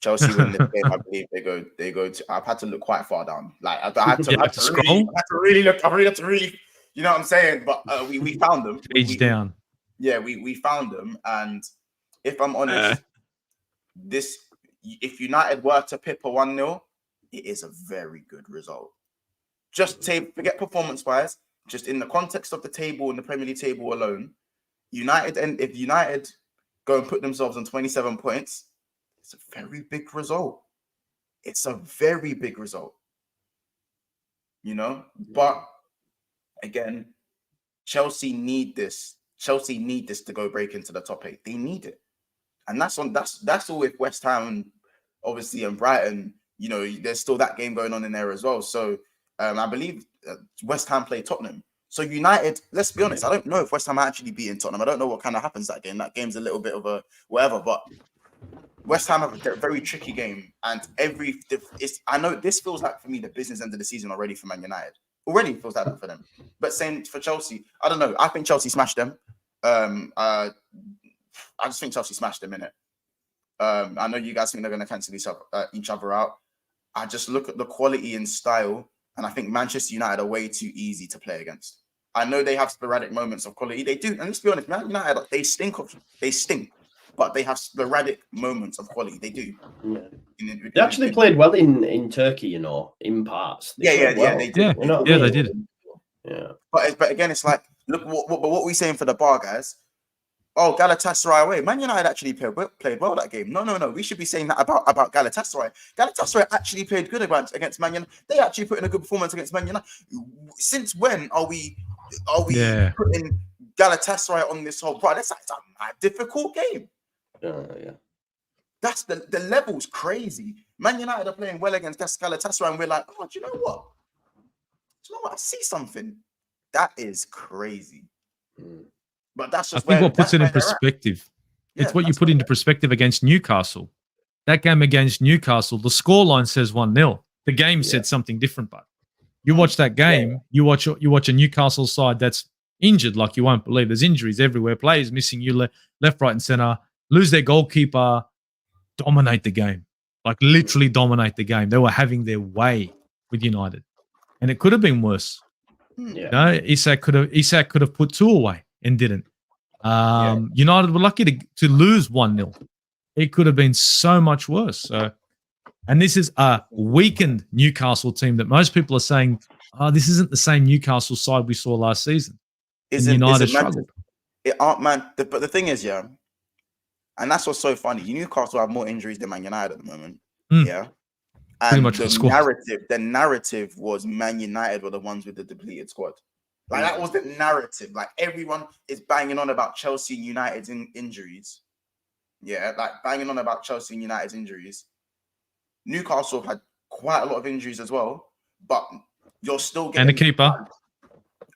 Chelsea win this game, I believe they go to. I've had to look quite far down. Like I had to scroll. I had to really look. I really had to really, you know what I'm saying? But we found them. Page down. Yeah, we found them. And if I'm honest, if United were to pip a 1-0, it is a very good result. Just forget performance-wise, just in the context of the table and the Premier League table alone, if United go and put themselves on 27 points, it's a very big result. It's a very big result. But again, Chelsea need this. Chelsea need this to go break into the top 8. They need it. And that's all with West Ham, obviously, and Brighton. There's still that game going on in there as well. So I believe West Ham play Tottenham. So United, let's be honest, I don't know if West Ham are actually beating Tottenham. I don't know what kind of happens that game. That game's a little bit of a whatever, but West Ham have a very tricky game. And I know this feels like for me the business end of the season already for Man United. Already feels like that for them. But same for Chelsea. I don't know. I think Chelsea smashed them. I just think Chelsea smashed them, innit? I know you guys think they're going to cancel each other out. I just look at the quality and style, and I think Manchester United are way too easy to play against. I know they have sporadic moments of quality. They do, and let's be honest, Man United, they stink, but they have sporadic moments of quality. They do. Yeah. They actually played well in Turkey, in parts. They did. They did. Yeah. But again, it's like, look, what we saying for the bar, guys? Oh, Galatasaray away. Man United actually played well that game. No. We should be saying that about Galatasaray. Galatasaray actually played good against Man United. They actually put in a good performance against Man United. Since when are we putting Galatasaray on this whole part? That's a difficult game. Yeah. That's the level's crazy. Man United are playing well against Galatasaray, and we're like, oh, do you know what? I see something. That is crazy. But that's just I think what puts it in perspective. It's what you put into perspective against Newcastle. That game against Newcastle, the scoreline says 1-0. The game said something different, but you watch that game, you watch a Newcastle side that's injured like you won't believe. There's injuries everywhere. Players missing you left, right, and center. Lose their goalkeeper, dominate the game. Like literally dominate the game. They were having their way with United. And it could have been worse. Isak could have put 2 away and didn't. United were lucky to lose 1-0. It could have been so much worse. So, and this is a weakened Newcastle team that most people are saying, this isn't the same Newcastle side we saw last season. United struggled. But the thing is, and that's what's so funny. Newcastle have more injuries than Man United at the moment. Yeah. And the narrative was Man United were the ones with the depleted squad. Like that was the narrative. Like everyone is banging on about Chelsea and United's injuries. Yeah, like banging on about Chelsea and United's injuries. Newcastle had quite a lot of injuries as well, but you're still getting and a keeper.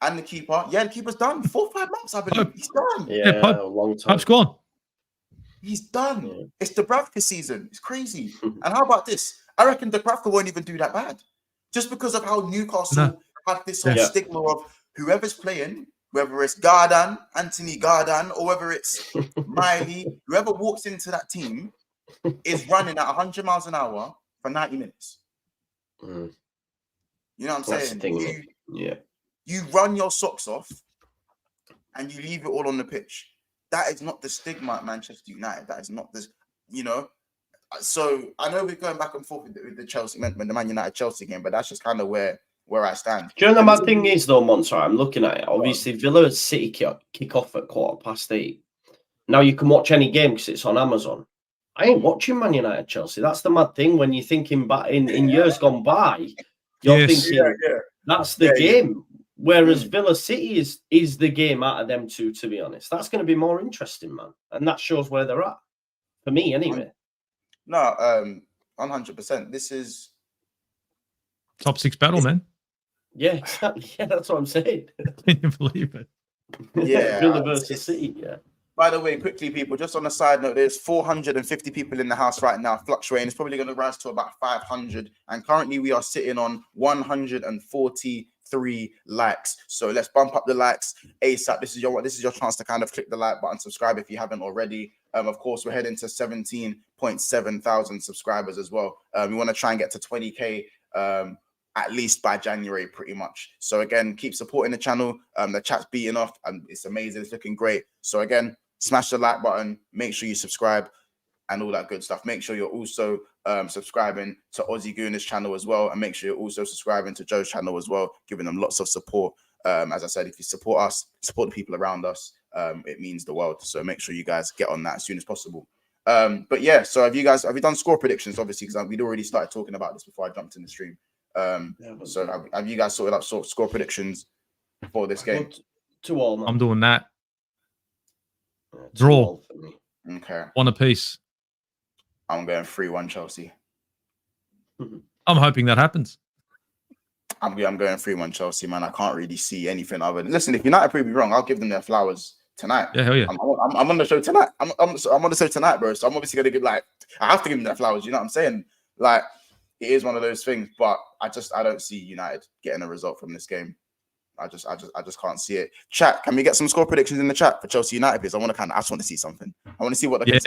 and the keeper. Yeah, the keeper's done. 4 or 5 months, I believe. He's done. Yeah, Pope. a long time. Pope's gone. He's done. Yeah. It's Dubravka season. It's crazy. And how about this? I reckon Dubravka won't even do that bad. Just because of how Newcastle had this whole stigma of whoever's playing, whether it's Anthony Gardan, or whether it's Miley, whoever walks into that team is running at 100 miles an hour for 90 minutes. Mm. You know what I'm That's saying? the thing. You run your socks off and you leave it all on the pitch. That is not the stigma at Manchester United. That is not this, you know. So I know we're going back and forth with the Chelsea, when the Man United Chelsea game, but that's just kind of where I stand. Do you know the mad thing is though, Monster? I'm looking at it. Obviously, Villa City kick off at 8:15. Now you can watch any game because it's on Amazon. I ain't watching Man United Chelsea. That's the mad thing. When you're thinking back in years gone by, you're thinking that's the game. Whereas Villa City is the game out of them two, to be honest. That's going to be more interesting, man. And that shows where they're at. For me, anyway. No, 100%. This is top 6 battle, man. Yeah, exactly. Yeah, that's what I'm saying. Can you believe it? Yeah. Villa versus City, yeah. By the way, quickly, people, just on a side note, there's 450 people in the house right now, fluctuating. It's probably going to rise to about 500. And currently we are sitting on 143 likes. So let's bump up the likes ASAP. This is your chance to kind of click the like button, subscribe if you haven't already. Of course, we're heading to 17.7 thousand subscribers as well. We want to try and get to 20K at least by January, pretty much. So again, keep supporting the channel. The chat's beating off and it's amazing. It's looking great. So again, smash the like button, make sure you subscribe and all that good stuff. Make sure you're also subscribing to Aussie Gooner's channel as well. And make sure you're also subscribing to Joe's channel as well, giving them lots of support. As I said, if you support us, support the people around us, it means the world. So make sure you guys get on that as soon as possible. But yeah, so have you done score predictions? Obviously, because we'd already started talking about this before I jumped in the stream. So have you guys sorted out score predictions for this game? 2-2, man. I'm doing that. Draw. Okay. 1 apiece. I'm going 3-1 Chelsea. I'm hoping that happens. I'm going 3-1 Chelsea, man. I can't really see anything other than... Listen, if United prove me wrong, I'll give them their flowers tonight. Yeah, hell yeah. I'm on the show tonight. I'm on the show tonight, bro. So I'm obviously going to give, I have to give them their flowers. You know what I'm saying? It is one of those things, but I don't see United getting a result from this game. I just can't see it. Chat, can we get some score predictions in the chat for Chelsea United? Because I just want to see something. I want to see what the let's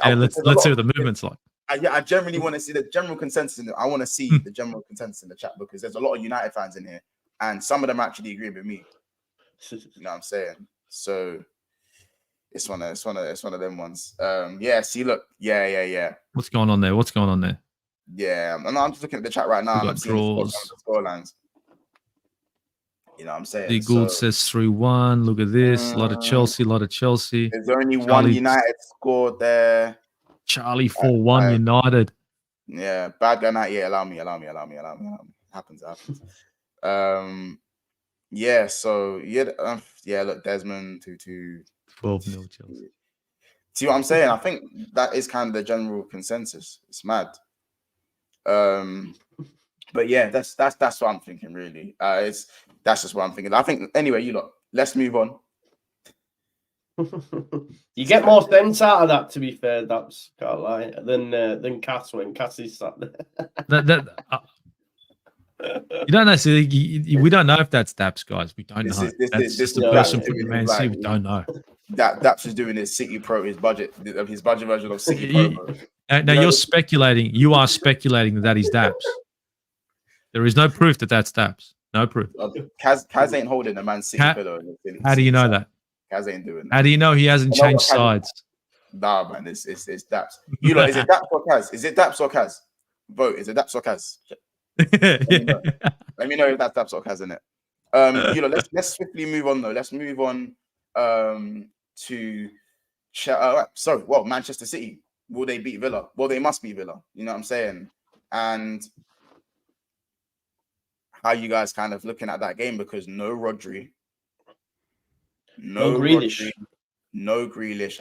see what the movement's like. I generally want to see the general consensus. I want to see the general consensus in the chat because there's a lot of United fans in here, and some of them actually agree with me. You know what I'm saying? So it's one of them ones. See, look, yeah. What's going on there? Yeah, and I'm just looking at the chat right now. And I'm seeing the scorelines. You know what I'm saying? The Gould says 3-1. Look at this. A lot of Chelsea. There's only one United scored there. Charlie 4-1 United. Yeah, bad guy night. Yeah, allow me. Happens. Look, Desmond 2-2. 12-0 Chelsea. See what I'm saying? I think that is kind of the general consensus. It's mad. But yeah, that's what I'm thinking, really. That's just what I'm thinking. I think anyway, let's move on. You get more sense out of that, to be fair. That's can't lie. Than Cass when Cass is sat there. You don't know. We don't know if that's Daps, guys. We don't know. That's just the person from Man City. We don't know. Daps is doing his City Pro, his budget version of City Pro. Now you're speculating. You are speculating that he's Daps. There is no proof that that's Daps. No proof. Kaz ain't holding a Man City pillow. How do you know that? Kaz ain't doing that. How do you know he hasn't changed sides? Nah, man, it's Daps. Is it Daps or Kaz? Is it Daps or Kaz? Vote. Is it Daps or Kaz? Let me know if that's Daps or Kaz, isn't it? Let's swiftly move on though. Let's move on to Manchester City. Will they beat Villa? Well, they must beat Villa. You know what I'm saying? And how you guys kind of looking at that game, because no Rodri, no Grealish,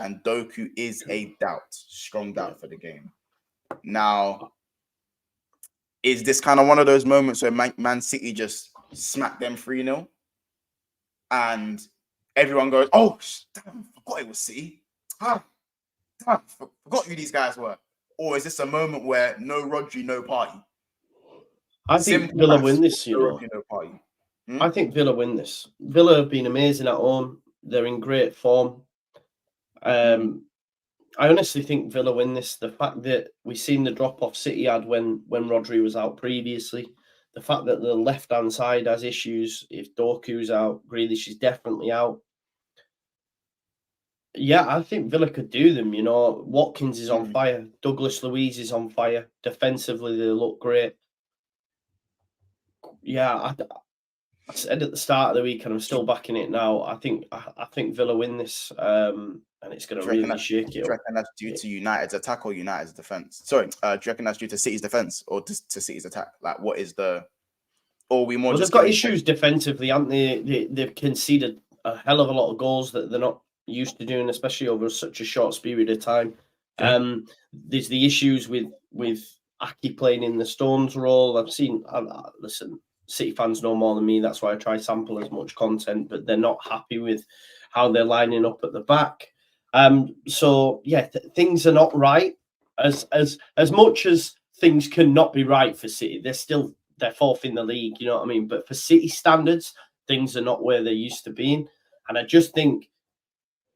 and Doku is a strong doubt for the game. Now, is this kind of one of those moments where Man City just smack them 3-0? and everyone goes, "Oh, damn, I forgot it was City. Forgot who these guys were." Or is this a moment where no Rodri, no party? I think Simple Villa maths, win this, no you know. Rodri, no party. I think Villa win this. Villa have been amazing at home. They're in great form. I honestly think Villa win this. The fact that we've seen the drop-off City had when Rodri was out previously, the fact that the left-hand side has issues, if Doku's out, Grealish is definitely out. Yeah, I think Villa could do them, you know. Watkins is on fire. Douglas Luiz is on fire. Defensively, they look great. Yeah, I said at the start of the week, and I'm still backing it now. I think Villa win this, and it's going to really shake it. Do you reckon that's due to United's attack or United's defense? Sorry, do you reckon that's due to City's defense or to City's attack? Like, what is the? Or we more? Well, they've got issues defensively, haven't they? They've conceded a hell of a lot of goals that they're not used to doing, especially over such a short period of time. Yeah. There's the issues with Aki playing in the Stones role. Listen, City fans know more than me. That's why I try sample as much content, but they're not happy with how they're lining up at the back. So yeah, things are not right. As much as things cannot be right for City, they're fourth in the league. You know what I mean? But for City standards, things are not where they used to be. And I just think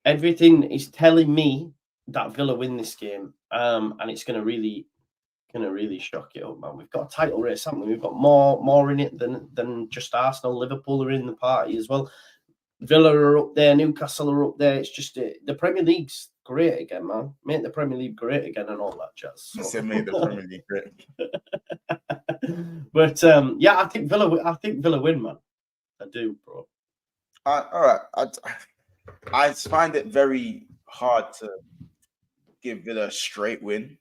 everything is telling me that Villa win this game, and it's going to really shock it up, man. We've got a title race, haven't we? We've got more in it than just Arsenal. Liverpool are in the party as well. Villa are up there. Newcastle are up there. It's just the Premier League's great again, man. Make the Premier League great again and all that jazz. So. Made the Premier League great. But yeah, I think Villa win, man. I do, bro. All right. I find it very hard to give Villa a straight win.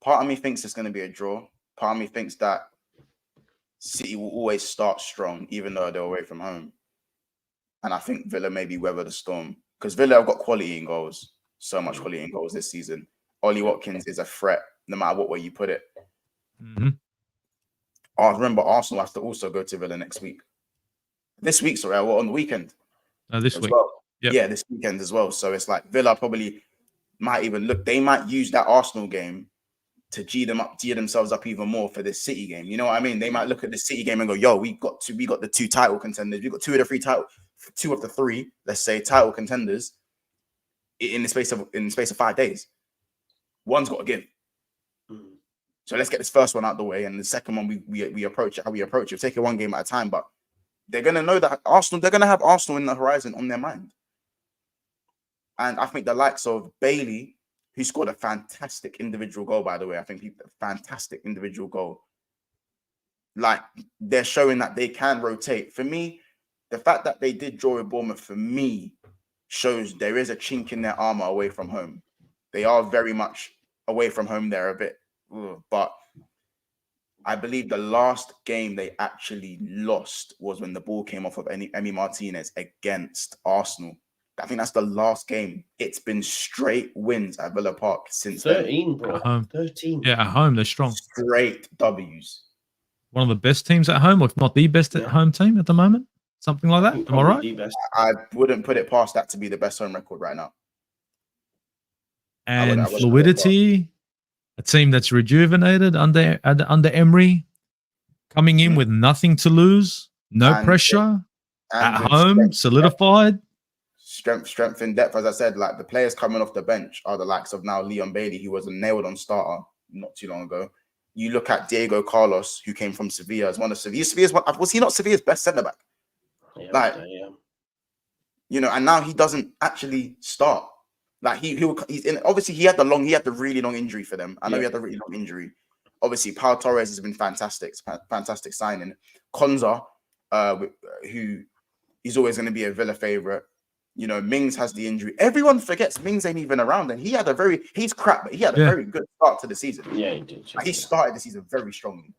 Part of me thinks it's going to be a draw. Part of me thinks that City will always start strong, even though they're away from home. And I think Villa maybe weather the storm. Because Villa have got quality in goals. So much quality in goals this season. Ollie Watkins is a threat, no matter what way you put it. Mm-hmm. I remember Arsenal have to also go to Villa next week. This week, sorry, on the weekend. This week. Well. Yep. Yeah, this weekend as well. So it's like Villa probably might even they might use that Arsenal game to G themselves up even more for this City game. You know what I mean? They might look at the City game and go, "Yo, we got the two title contenders. We got two of the three, let's say, title contenders in the space of 5 days. One's got to give. So let's get this first one out the way, and the second one we approach it how we approach it. Take it one game at a time, but they're gonna know that Arsenal. They're gonna have Arsenal in the horizon on their mind, and I think the likes of Bailey, who scored a fantastic individual goal, by the way. I think fantastic individual goal. Like, they're showing that they can rotate. For me, the fact that they did draw with Bournemouth, for me, shows there is a chink in their armor away from home. They are very much away from home. They're a bit, but I believe the last game they actually lost was when the ball came off of Emi Martinez against Arsenal. I think that's the last game. It's been straight wins at Villa Park since 13, bro. At home. 13. Yeah, at home, they're strong. Straight W's. One of the best teams at home, or if not the best at home team at the moment. Something like that. Am I right? I wouldn't put it past that to be the best home record right now. And fluidity, a team that's rejuvenated under Emery, coming in with nothing to lose, no pressure, at home, solidified. Strength in depth, as I said, like the players coming off the bench are the likes of now Leon Bailey, who was a nailed on starter not too long ago. You look at Diego Carlos, who came from Sevilla as one of Sevilla's. Was he not Sevilla's best centre back? Yeah, you know, and now he doesn't actually start. Like he's in. Obviously, he had the really long injury for them. I know he had a really long injury. Obviously, Pau Torres has been fantastic signing. Konza, who is always going to be a Villa favourite. You know, Mings has the injury. Everyone forgets Mings ain't even around, and he's crap, but he had a very good start to the season. Yeah, he did. He started the season very strongly.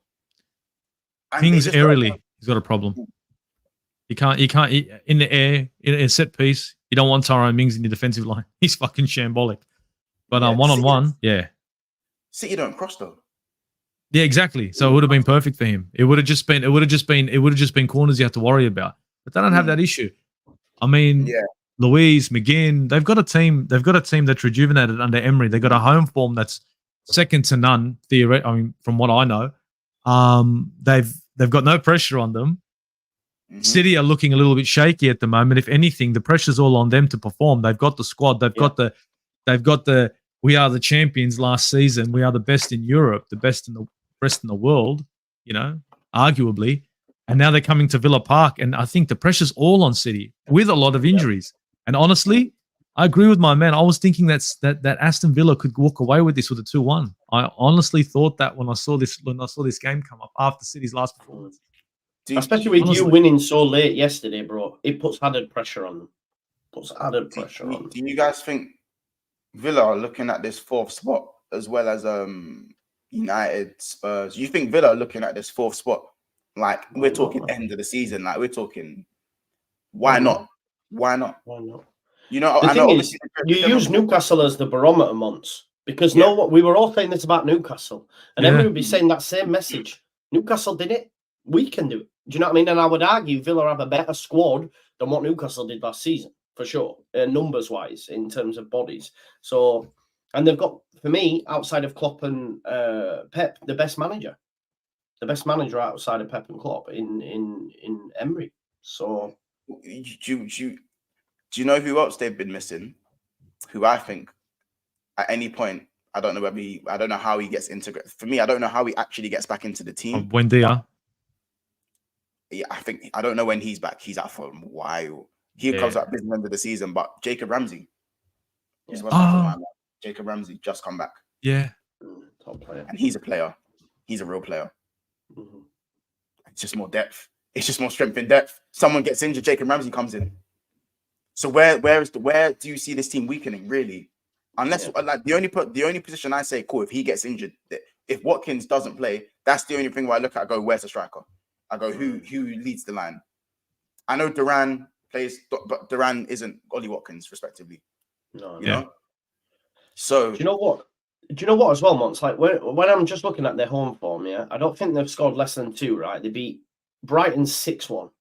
And Mings aerially, he's got a problem. He can't in the air, in a set piece. You don't want Tyrone Mings in the defensive line. He's fucking shambolic. But one-on-one, City don't cross though. Yeah, exactly. So it would have been perfect for him. It would have just been corners you have to worry about. But they don't have that issue. I mean, Yeah. Louise, McGinn, they've got a team that's rejuvenated under Emery. They've got a home form that's second to none, I mean, from what I know. They've got no pressure on them. Mhm. City are looking a little bit shaky at the moment. If anything, the pressure's all on them to perform. They've got the squad. They've got the we are the champions last season. We are the best in Europe, the best in the world, arguably. And now they're coming to Villa Park. And I think the pressure's all on City with a lot of injuries. And honestly, I agree with my man. I was thinking that Aston Villa could walk away with this with a 2-1. I honestly thought that when I saw this game come up after City's last performance. Especially with you winning so late yesterday, bro. It puts added pressure on them. Do you guys think Villa are looking at this fourth spot as well as United, Spurs? You think Villa are looking at this fourth spot? Like, we're talking end of the season. Like, we're talking, why not? Why not? Why not? I thing know is, you use Newcastle as the barometer, Monts, because we were all saying this about Newcastle, and everyone would be saying that same message. Newcastle did it. We can do it. Do you know what I mean? And I would argue Villa have a better squad than what Newcastle did last season, for sure, numbers-wise, in terms of bodies. So, and they've got, for me, outside of Klopp and Pep, the best manager. The best manager outside of Pep and Klopp in Emery. So, do you know who else they've been missing? Who I think at any point, I don't know how he gets integrated. For me, I don't know how he actually gets back into the team. Buendia. Yeah, I don't know when he's back. He's out for a while. He comes up at the end of the season, but Jacob Ramsey. Jacob Ramsey just come back. Yeah. Top player. And he's a player. He's a real player. Mm-hmm. It's just more depth. It's just more strength in depth. Someone gets injured, Jacob Ramsey comes in. So where do you see this team weakening, really? Unless like the only position I say, cool, if he gets injured, if Watkins doesn't play, that's the only thing where I look at. I go, where's the striker? I go, who leads the line? I know Duran plays, but Duran isn't Ollie Watkins, respectively. No, you know. So do you know what? Do you know what as well, Monts? Like when I'm just looking at their home form, I don't think they've scored less than 2. Right? They beat Brighton 6-1.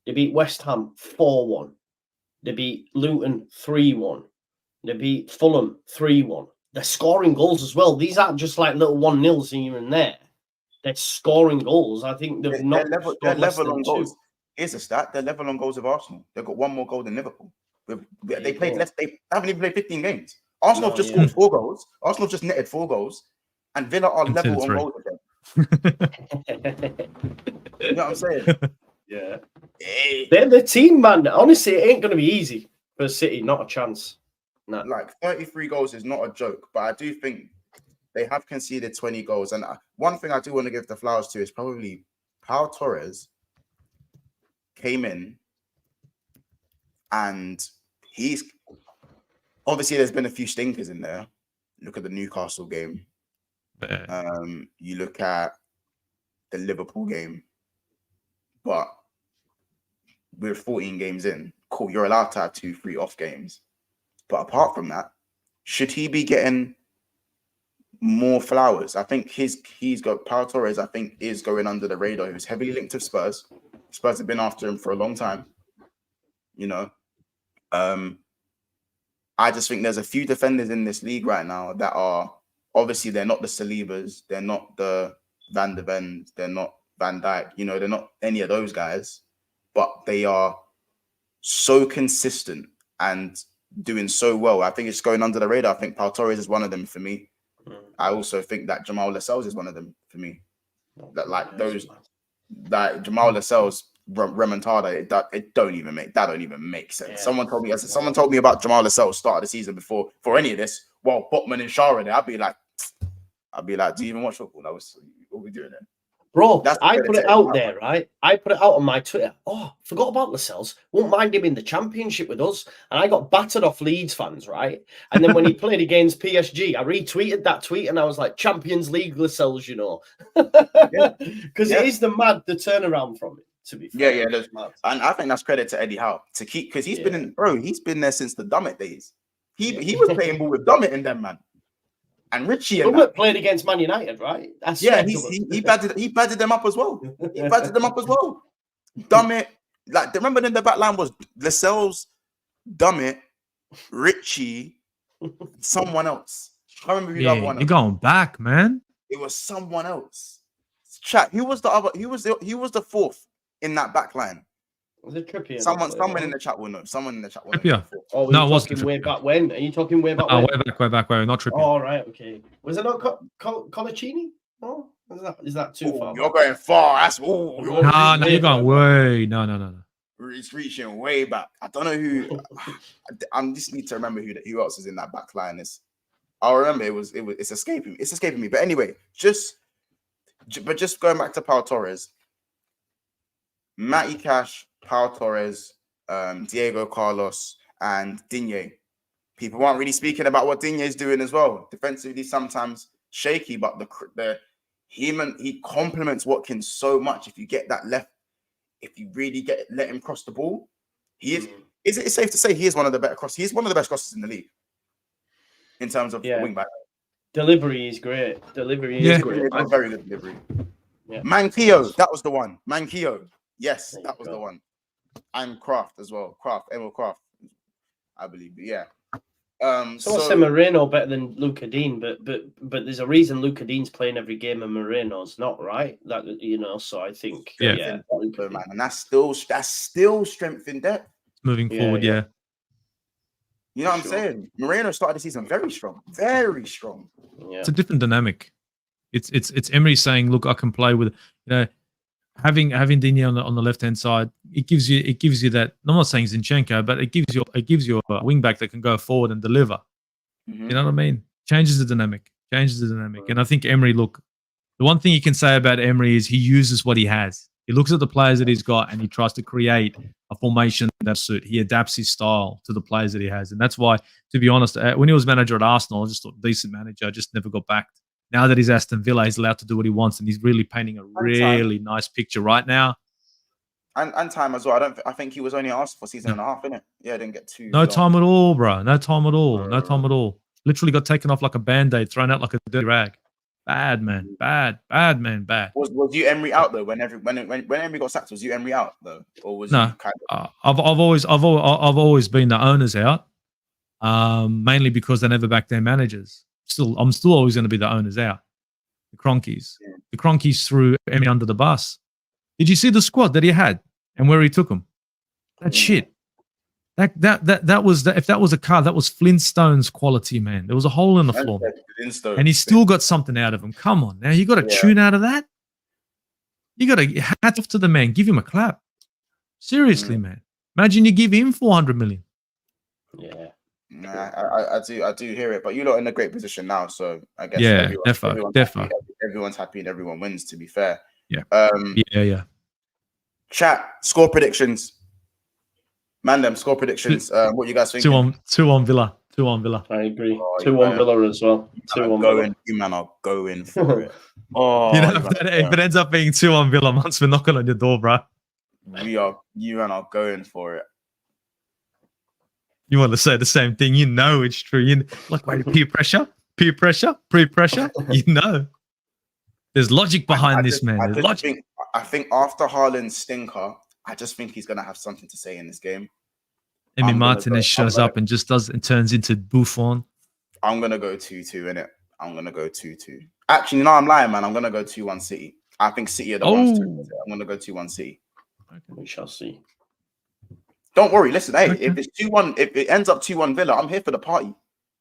They beat West Ham 4-1. They beat Luton 3-1. They beat Fulham 3-1. They're scoring goals as well. These aren't just like little 1-0s here and there. They're scoring goals. I think they're level on goals. Here's a stat: they're level on goals with Arsenal. They've got 1 more goal than Liverpool. They played less. They haven't even played 15 games. Arsenal have just scored 4 goals. Arsenal have just netted 4 goals, and Villa are level on goals with them. You know what I'm saying? Yeah. They're the team, man. Honestly, it ain't going to be easy for City. Not a chance. No. Like 33 goals is not a joke, but I do think they have conceded 20 goals. And one thing I do want to give the flowers to is probably Pau Torres came in, and he's obviously there's been a few stinkers in there. Look at the Newcastle game. You look at the Liverpool game, but we're 14 games in. Cool, you're allowed to have 2-3 off games. But apart from that, should he be getting more flowers? I think he's got Pau Torres, I think, is going under the radar. He was heavily linked to Spurs. Spurs have been after him for a long time. You know. I just think there's a few defenders in this league right now that are obviously they're not the Salibas, they're not the Van de Vens, they're not Van Dijk, you know, they're not any of those guys, but they are so consistent and doing so well. I think it's going under the radar. I think Pau Torres is one of them for me. I also think that Jamal Lascelles is one of them for me. That like those, that Jamal Lascelles remontada, it don't even make sense. Yeah. Someone told me about Jamal Lascelles start of the season before any of this. While Botman and Shah are there, I'd be like, do you even watch football? That was what we doing then. Bro, I put it out there, right? I put it out on my Twitter. Oh, forgot about Lascelles. Won't mind him in the Championship with us. And I got battered off Leeds fans, right? And then when he played against PSG, I retweeted that tweet and I was like, Champions League Lascelles, you know. Because it is the turnaround from it, to be fair. Yeah. And I think that's credit to Eddie Howe to keep, because he's been there since the Dummett days. He was playing ball with Dummett in them, man. And Richie and played against Man United, right? He battered them up as well. Dummett, Like, remember in the back line was Lascelles, Dummett, Richie, someone else. I can't remember who the other Yeah, one you're was. going back, man. It was someone else. Chat. Who was the other? He was the fourth in that back line. Was it Trippier? Someone in the chat will know. Someone in the chat will know. Trippier. Oh, No, are it you wasn't talking way Trippier. back when? Are you talking way back Oh, when? way back, not Trippier. Oh, right, okay. Was it not Colaccini? Oh, is that too far? You're back? going far. That's No, you're going way. No. It's reaching way back. I don't know who. I just need to remember who else is in that back line. I'll remember it's escaping. It's escaping me. But anyway, just going back to Pau Torres, Matty Cash, Pau Torres, Diego Carlos, and Digne. People aren't really speaking about what Digne is doing as well. Defensively, sometimes shaky, but he complements Watkins so much. If you get that left, if you really let him cross the ball, he is. Is it safe to say he is one of the better crosses? He's one of the best crosses in the league in terms of wing back. Delivery is great. Is great. Very good delivery. Yeah. Manquillo, that was the one. Manquillo, yes, that was the one. And Kraft as well. Emil Kraft, I believe. But yeah. So I say Moreno better than Luca Dean, but there's a reason Luca Dean's playing every game and Moreno's not, right? That so I think man, and that's still strength in depth. Moving forward, You know what I'm saying? Moreno started the season very strong. Yeah. It's a different dynamic. It's Emery saying, look, I can play with having Digne on the left hand side. It gives you that. I'm not saying Zinchenko, but it gives you a wing back that can go forward and deliver. Mm-hmm. You know what I mean? Changes the dynamic. And I think Emery, look, the one thing you can say about Emery is he uses what he has. He looks at the players that he's got and he tries to create a formation that suit. He adapts his style to the players that he has. And that's why, to be honest, when he was manager at Arsenal, I just thought decent manager, just never got backed. Now that he's Aston Villa, he's allowed to do what he wants, and he's really painting a really nice picture right now. And time as well. I think he was only asked for a season and a half, innit? Yeah, didn't get too. No time at all, bro. No time at all. Literally got taken off like a band-aid, thrown out like a dirty rag. Bad man. Bad. Was you Emery out though? When Emery got sacked, was you Emery out though, or was no? You kind of... I've always been the owners out, mainly because they never back their managers. I'm still always going to be the owners out. The Cronkies. Yeah. The Cronkies threw Emery under the bus. Did you see the squad that he had and where he took them? That shit. That was if that was a car, that was Flintstones quality, man. There was a hole in the floor, and he still got something out of him. Come on, now you got a tune out of that. You got to hat off to the man. Give him a clap. Seriously, man. Imagine you give him 400 million. Yeah. Nah, I do hear it, but you're not in a great position now, so I guess everyone's happy and everyone wins. To be fair, yeah. Chat score predictions. Man, score predictions. What you guys think? 2-1 Villa. 2-1 Villa. I agree. 2-1 Villa as well. 2-1 Villa. You man are going for it. If it ends up being 2-1 Villa, once we're knocking on your door, bro. You man are going for it. You want to say the same thing? You know it's true. Peer pressure. You know, there's logic behind this, man. There's logic. I think after Haaland's stinker, I just think he's gonna have something to say in this game. Emi Martinez shows up and just turns into Buffon. I'm gonna go 2-2 in it. I'm gonna go 2-2. Actually, no, I'm lying, man. I'm gonna go 2-1 City. I think City are the ones to. I'm gonna go 2-1 City. Okay. We shall see. Don't worry. Listen, hey, if it's 2-1, if it ends up 2-1 Villa, I'm here for the party.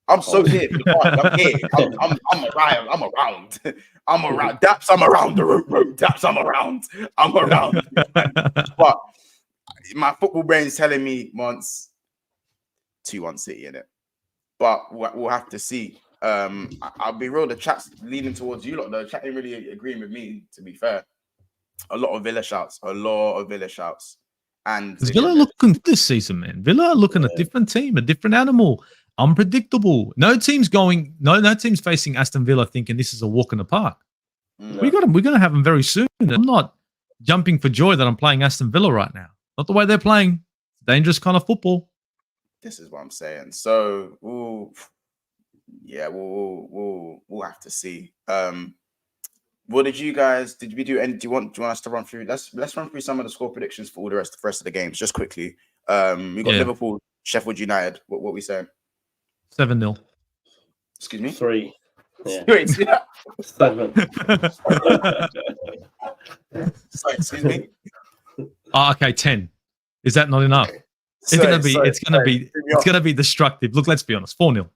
I'm so here for the party. I'm here. I'm around. I'm around. Daps, I'm around the road. Daps, I'm around. But my football brain's telling me once 2-1 City in it. But we'll have to see. I'll be real. The chat's leaning towards you lot. The chat ain't really agreeing with me, to be fair. A lot of Villa shouts. And Villa looking this season, man. Villa are looking a different team, a different animal. Unpredictable. No team's facing Aston Villa thinking this is a walk in the park. No. We're gonna have them very soon. I'm not jumping for joy that I'm playing Aston Villa right now. Not the way they're playing. Dangerous kind of football. This is what I'm saying. So we'll have to see. What did you guys? Did we do? Any? Do you want us to run through? Let's run through some of the score predictions for all the rest of the games, just quickly. We got Liverpool, Sheffield United. What we saying? 7-0. Excuse me. 3. Yeah. Wait, 7. sorry, excuse me. Oh, okay, 10. Is that not enough? It's gonna be destructive. Look, let's be honest. 4-0.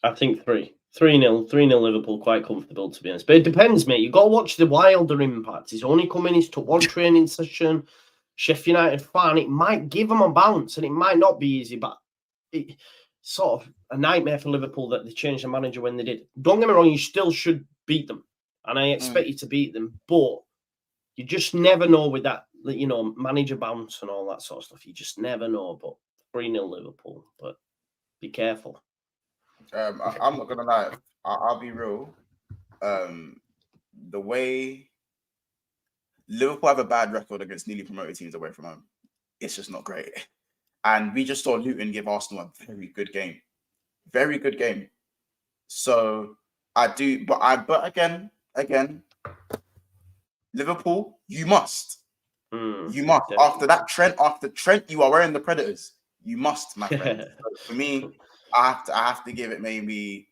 I think 3. 3-0. 3-0 Liverpool, quite comfortable, to be honest. But it depends, mate. You've got to watch the Wilder impact. He's only come in, he's took one training session. Sheffield United fan, it might give him a bounce and it might not be easy, but it's sort of a nightmare for Liverpool that they changed the manager when they did. Don't get me wrong, you still should beat them. And I expect you to beat them, but you just never know with that, manager bounce and all that sort of stuff. You just never know. But 3-0 Liverpool, but be careful. I'm not gonna lie. I'll be real. The way Liverpool have a bad record against newly promoted teams away from home, it's just not great. And we just saw Luton give Arsenal a very good game. Very good game. So I do, but again, Liverpool, you must. You must. Definitely. After Trent, you are wearing the Predators. You must, my friend. So for me, I have to give it maybe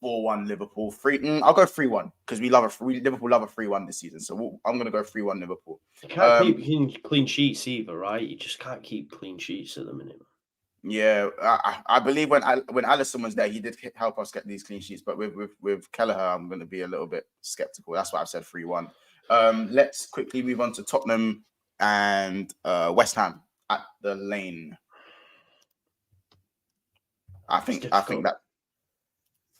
4-1 Liverpool. I'll go 3-1 because Liverpool love a 3-1 this season. So I'm gonna go 3-1 Liverpool. You can't keep clean sheets either, right? You just can't keep clean sheets at the minute. Yeah, I believe when Alisson was there, he did help us get these clean sheets. But with Kelleher, I'm going to be a little bit skeptical. That's why I've said 3-1. Let's quickly move on to Tottenham and West Ham at the Lane. I think that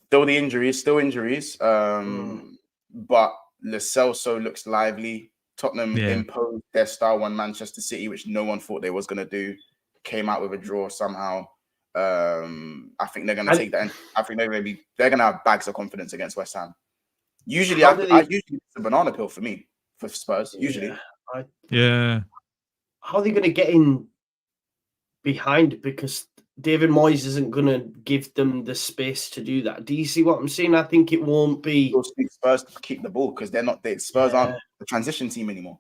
still injuries. But Lo Celso looks lively. Tottenham imposed their style on Manchester City, which no one thought they was going to do. Came out with a draw somehow. I think they're going to take that. I think they're going to have bags of confidence against West Ham. Usually, usually it's a banana peel for me for Spurs. Usually, How are they going to get in behind? Because David Moyes isn't going to give them the space to do that. Do you see what I'm saying? I think it won't be Spurs to keep the ball because Spurs aren't a transition team anymore.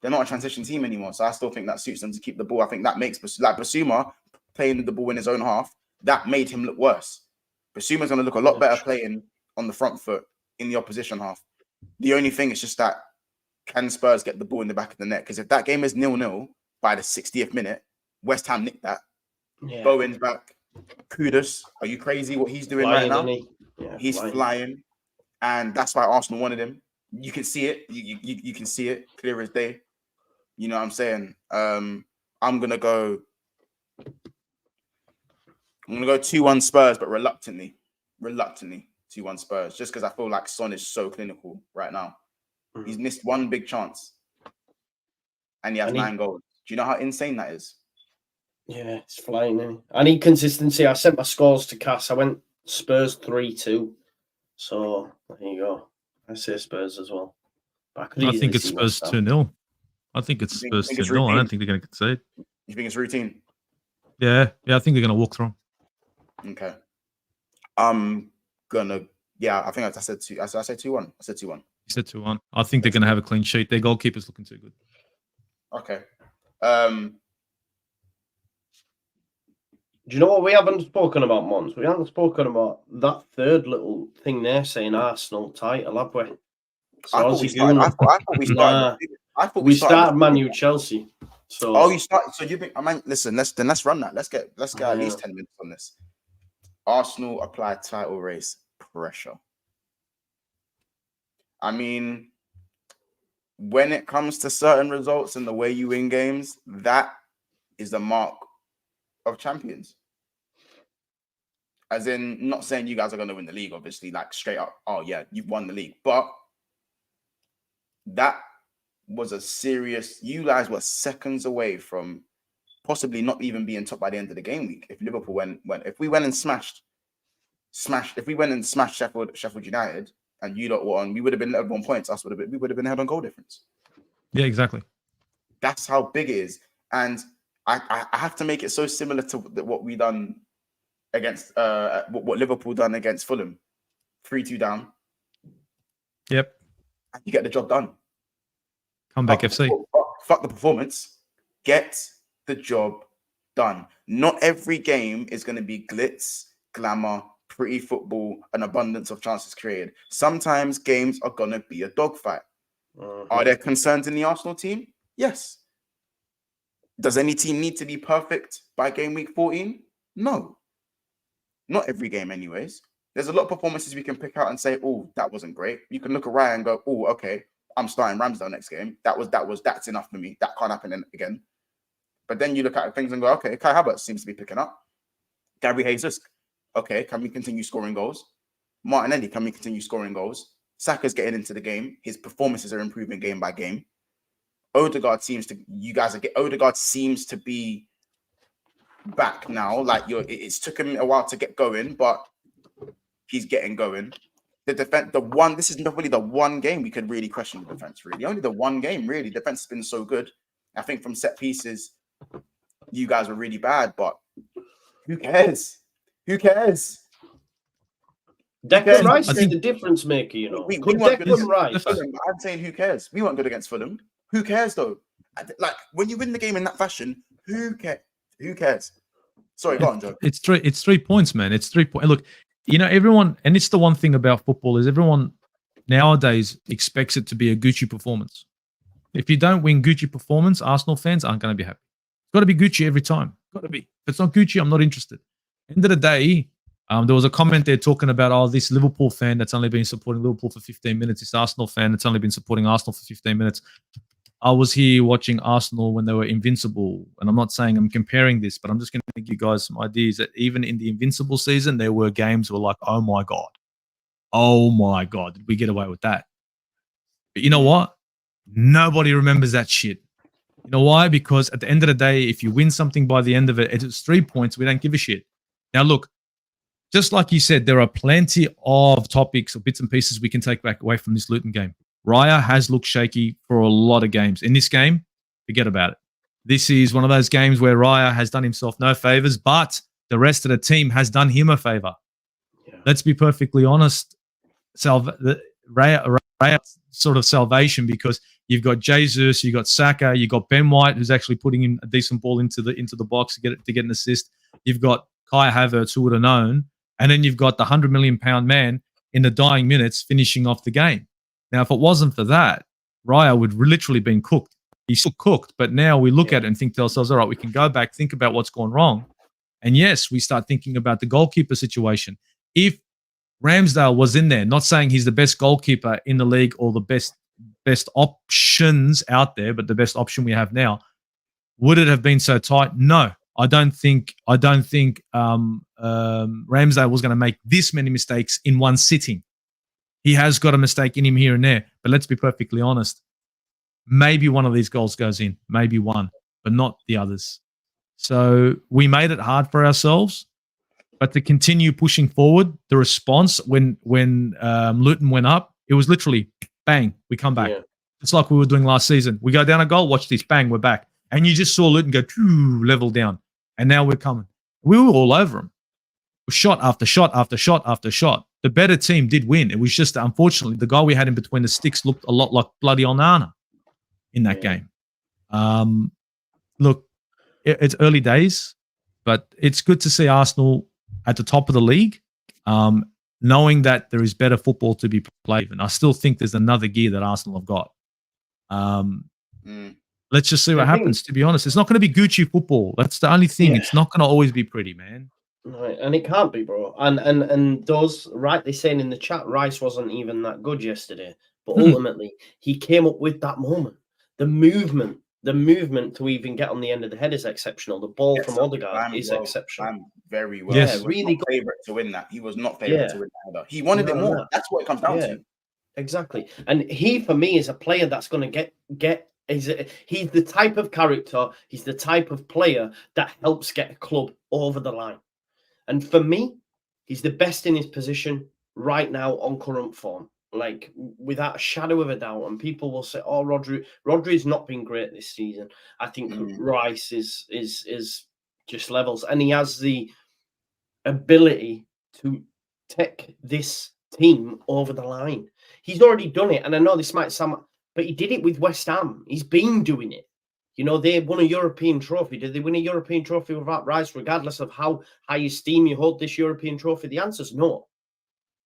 They're not a transition team anymore. So I still think that suits them to keep the ball. I think that makes Basuma playing the ball in his own half, that made him look worse. Basuma's going to look a lot better playing on the front foot in the opposition half. The only thing is just that, can Spurs get the ball in the back of the net? Because if that game is 0-0 by the 60th minute, West Ham nicked that. Yeah. Bowen's back. Kudus, are you crazy what he's doing right now? He's flying. And that's why Arsenal wanted him. You can see it. You can see it clear as day. You know what I'm saying? I'm gonna go 2-1 Spurs, but reluctantly 2-1 Spurs, just because I feel like Son is so clinical right now. He's missed one big chance, and he has 9 goals. Do you know how insane that is? Yeah, it's flying. Isn't it? I need consistency. I sent my scores to Cass. I went Spurs 3-2. So there you go. I say Spurs as well. I think it's Spurs 2-0. I think it's Spurs 2-0. I don't think they're going to concede. You think it's routine? Yeah. I think they're going to walk through. Okay. I'm gonna. Yeah, I think I said 2. I said 2-1. I said 2-1. You said 2-1. I think they're going to have a clean sheet. Their goalkeeper's looking too good. Okay. Do you know what we haven't spoken about, Mons? We haven't spoken about that third little thing there saying Arsenal title, have we? So I thought we started Man U Chelsea. So you started. So you think? Listen. Let's run that. Let's get at least 10 minutes on this. Arsenal apply title race pressure. I mean, when it comes to certain results and the way you win games, that is the mark of champions. As in, not saying you guys are going to win the league, obviously, like straight up, oh yeah, you've won the league. But that was a serious, you guys were seconds away from possibly not even being top by the end of the game week. If Liverpool if we went and smashed Sheffield United and you lot won, we would have been led 1 point. We would have been held on goal difference. Yeah, exactly. That's how big it is. And I have to make it so similar to what we done against what Liverpool done against Fulham. 3-2 down. Yep. and you get the job done. Comeback FC. Fuck the performance. Get the job done. Not every game is going to be glitz, glamour, pretty football, an abundance of chances created. Sometimes games are going to be a dogfight. Are there concerns in the Arsenal team? Yes. Does any team need to be perfect by game week 14? No. Not every game anyways. There's a lot of performances we can pick out and say, oh, that wasn't great. You can look at Ryan and go, oh, okay, I'm starting Ramsdale next game. That's enough for me. That can't happen again. But then you look at things and go, okay, Kai Havertz seems to be picking up. Gary Jesus, okay, can we continue scoring goals? Martinelli, can we continue scoring goals? Saka's getting into the game. His performances are improving game by game. Odegaard seems to be back now. Like it's took him a while to get going, but he's getting going. The defense, this is not really the one game we could really question the defense, really. Only the one game, really. Defense has been so good. I think from set pieces, you guys were really bad, but who cares? Who cares? Declan Rice is the difference maker, you know. Declan Rice. I'm saying who cares? We weren't good against Fulham. Who cares, though? Like, when you win the game in that fashion, who cares? Who cares? Sorry, go on, Joe. It's 3 points, man. It's 3 points. Look, you know, everyone, and it's the one thing about football is everyone nowadays expects it to be a Gucci performance. If you don't win Gucci performance, Arsenal fans aren't going to be happy. It's got to be Gucci every time. Got to be. If it's not Gucci, I'm not interested. End of the day, there was a comment there talking about, this Liverpool fan that's only been supporting Liverpool for 15 minutes, this Arsenal fan that's only been supporting Arsenal for 15 minutes. I was here watching Arsenal when they were invincible, and I'm not saying I'm comparing this, but I'm just going to give you guys some ideas that even in the invincible season, there were games where like, oh my God, did we get away with that? But you know what? Nobody remembers that shit. You know why? Because at the end of the day, if you win something by the end of it, it's 3 points. We don't give a shit. Now, look, just like you said, there are plenty of topics or bits and pieces we can take back away from this Luton game. Raya has looked shaky for a lot of games. In this game, forget about it. This is one of those games where Raya has done himself no favors, but the rest of the team has done him a favor. Yeah. Let's be perfectly honest. Raya sort of salvation, because you've got Jesus, you've got Saka, you've got Ben White, who's actually putting in a decent ball into the box to get an assist. You've got Kai Havertz, who would have known, and then you've got the £100 million man in the dying minutes finishing off the game. Now, if it wasn't for that, Raya would literally been cooked. He's still cooked, but now we look at it and think to ourselves, all right, we can go back, think about what's gone wrong. And yes, we start thinking about the goalkeeper situation. If Ramsdale was in there, not saying he's the best goalkeeper in the league or the best options out there, but the best option we have now, would it have been so tight? No, I don't think Ramsdale was going to make this many mistakes in one sitting. He has got a mistake in him here and there, but let's be perfectly honest. Maybe one of these goals goes in, maybe one, but not the others. So we made it hard for ourselves, but to continue pushing forward, the response when Luton went up, it was literally bang, we come back. Yeah. It's like we were doing last season. We go down a goal, watch this, bang, we're back. And you just saw Luton go level down, and now we're coming. We were all over them. Shot after shot after shot after shot. The better team did win. It was just, unfortunately, the guy we had in between the sticks looked a lot like bloody Onana in that game. Look, it's early days, but it's good to see Arsenal at the top of the league, knowing that there is better football to be played. And I still think there's another gear that Arsenal have got. Let's just see what happens, to be honest. It's not going to be Gucci football. That's the only thing. Yeah. It's not going to always be pretty, man. Right, and it can't be, bro. And those rightly saying in the chat, Rice wasn't even that good yesterday. But ultimately, he came up with that moment. The movement to even get on the end of the head is exceptional. The ball from Odegaard is exceptional. I'm very well. Yes, really good. Favorite to win that. He was not favorite to win that either. He wanted it more. That's what it comes down to. Exactly. And he, for me, is a player that's going to get. He's the type of character. He's the type of player that helps get a club over the line. And for me, he's the best in his position right now on current form, like without a shadow of a doubt. And people will say, "Oh, Rodri's not been great this season." I think Rice is just levels, and he has the ability to take this team over the line. He's already done it, and I know this might sound, but he did it with West Ham. He's been doing it. You know, they won a European trophy. Did they win a European trophy without Rice, regardless of how high esteem you hold this European trophy? The answer is no.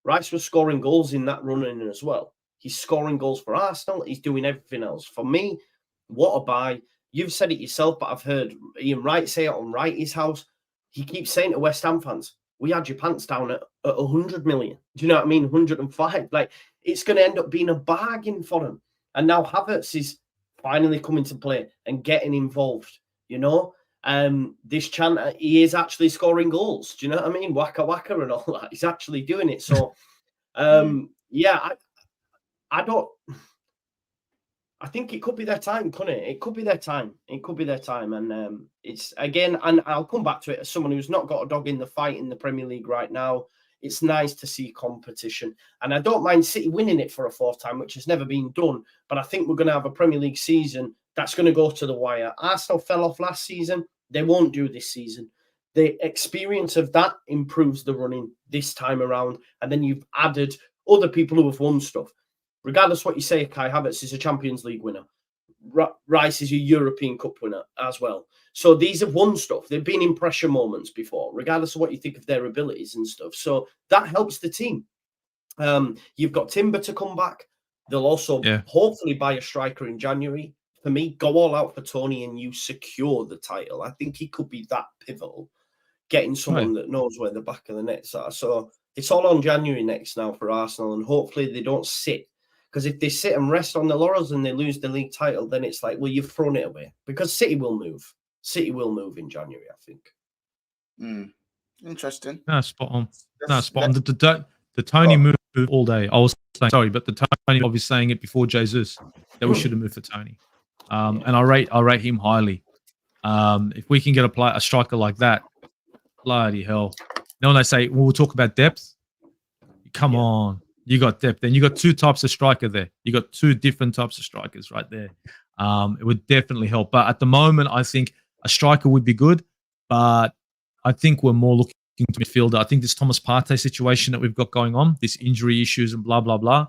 Rice was scoring goals in that run-in as well. He's scoring goals for Arsenal. He's doing everything else. For me, what a buy. You've said it yourself, but I've heard Ian Wright say it on Wrighty's house. He keeps saying to West Ham fans, we had your pants down at 100 million. Do you know what I mean? 105. Like, it's going to end up being a bargain for him. And now Havertz is finally coming to play and getting involved, you know? This chant, he is actually scoring goals. Do you know what I mean? Waka waka and all that. He's actually doing it. So, yeah, I think it could be their time, couldn't it? It could be their time. It could be their time. And it's, again, and I'll come back to it, as someone who's not got a dog in the fight in the Premier League right now, it's nice to see competition. And I don't mind City winning it for a fourth time, which has never been done. But I think we're going to have a Premier League season that's going to go to the wire. Arsenal fell off last season. They won't do this season. The experience of that improves the running this time around. And then you've added other people who have won stuff. Regardless what you say, Kai Havertz is a Champions League winner. Rice is a European Cup winner as well. So these have won stuff. They've been in pressure moments before, regardless of what you think of their abilities and stuff. So that helps the team. You've got Timber to come back. They'll also hopefully buy a striker in January. For me, go all out for Tony and you secure the title. I think he could be that pivotal, getting someone that knows where the back of the nets are. So it's all on January next now for Arsenal, and hopefully they don't sit. Because if they sit and rest on the laurels and they lose the league title, then it's like, well, you've thrown it away. Because City will move. City will move in January, I think. Interesting. No, spot on. No, spot on. The Tony move all day. I was saying, sorry, but the Tony, I was saying it before Jesus, that we should have moved for Tony. And I rate him highly. If we can get a striker like that, bloody hell. Now when they say, well, we'll talk about depth, come on. You got depth. Then you got two types of striker there. You got two different types of strikers right there. It would definitely help. But at the moment, I think a striker would be good. But I think we're more looking to midfielder. I think this Thomas Partey situation that we've got going on, this injury issues and blah, blah, blah.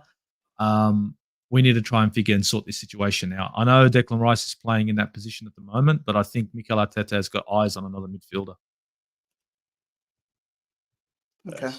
We need to try and figure and sort this situation out. I know Declan Rice is playing in that position at the moment, but I think Mikel Arteta has got eyes on another midfielder. Okay.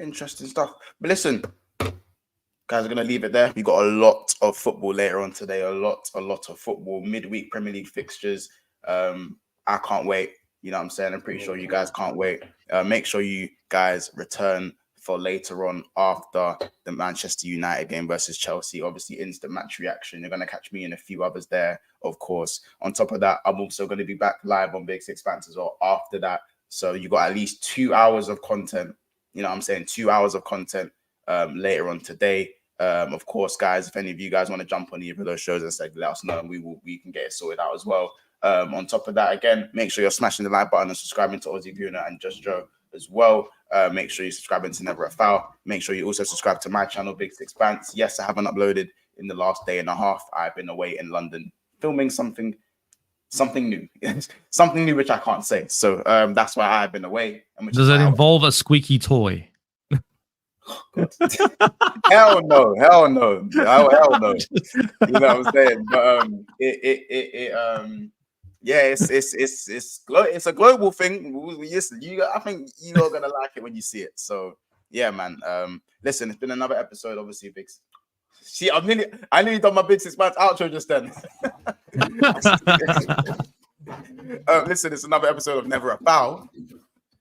Interesting stuff. But listen, guys, are going to leave it there. We got a lot of football later on today. A lot of football. Midweek Premier League fixtures. I can't wait. You know what I'm saying? I'm pretty sure you guys can't wait. Make sure you guys return for later on after the Manchester United game versus Chelsea. Obviously, instant match reaction. You're going to catch me and a few others there, of course. On top of that, I'm also going to be back live on Big Six Fans as well after that. So you got at least 2 hours of content. You know what I'm saying? 2 hours of content later on today. Of course, guys, if any of you guys want to jump on either of those shows and say, let us know, and we can get it sorted out as well. On top of that, again, make sure you're smashing the like button and subscribing to Aussie Guna and Just Joe as well. Make sure you're subscribing to Never a Foul. Make sure you also subscribe to my channel, Big Six Fans. Yes, I haven't uploaded in the last day and a half. I've been away in London filming something new. Something new which I can't say. So that's why I've been away. And does it involve a squeaky toy? Hell no. Hell no. You know what I'm saying? But it's a global thing. I think you're gonna like it when you see it. So yeah, man. Listen, it's been another episode, obviously, Big. See, I nearly done my Big Six Fans outro just then. Listen, it's another episode of Never a Foul.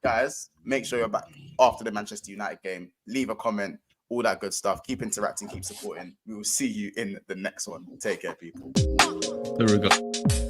Guys, make sure you're back after the Manchester United game. Leave a comment, all that good stuff. Keep interacting, keep supporting. We will see you in the next one. Take care, people. There we go.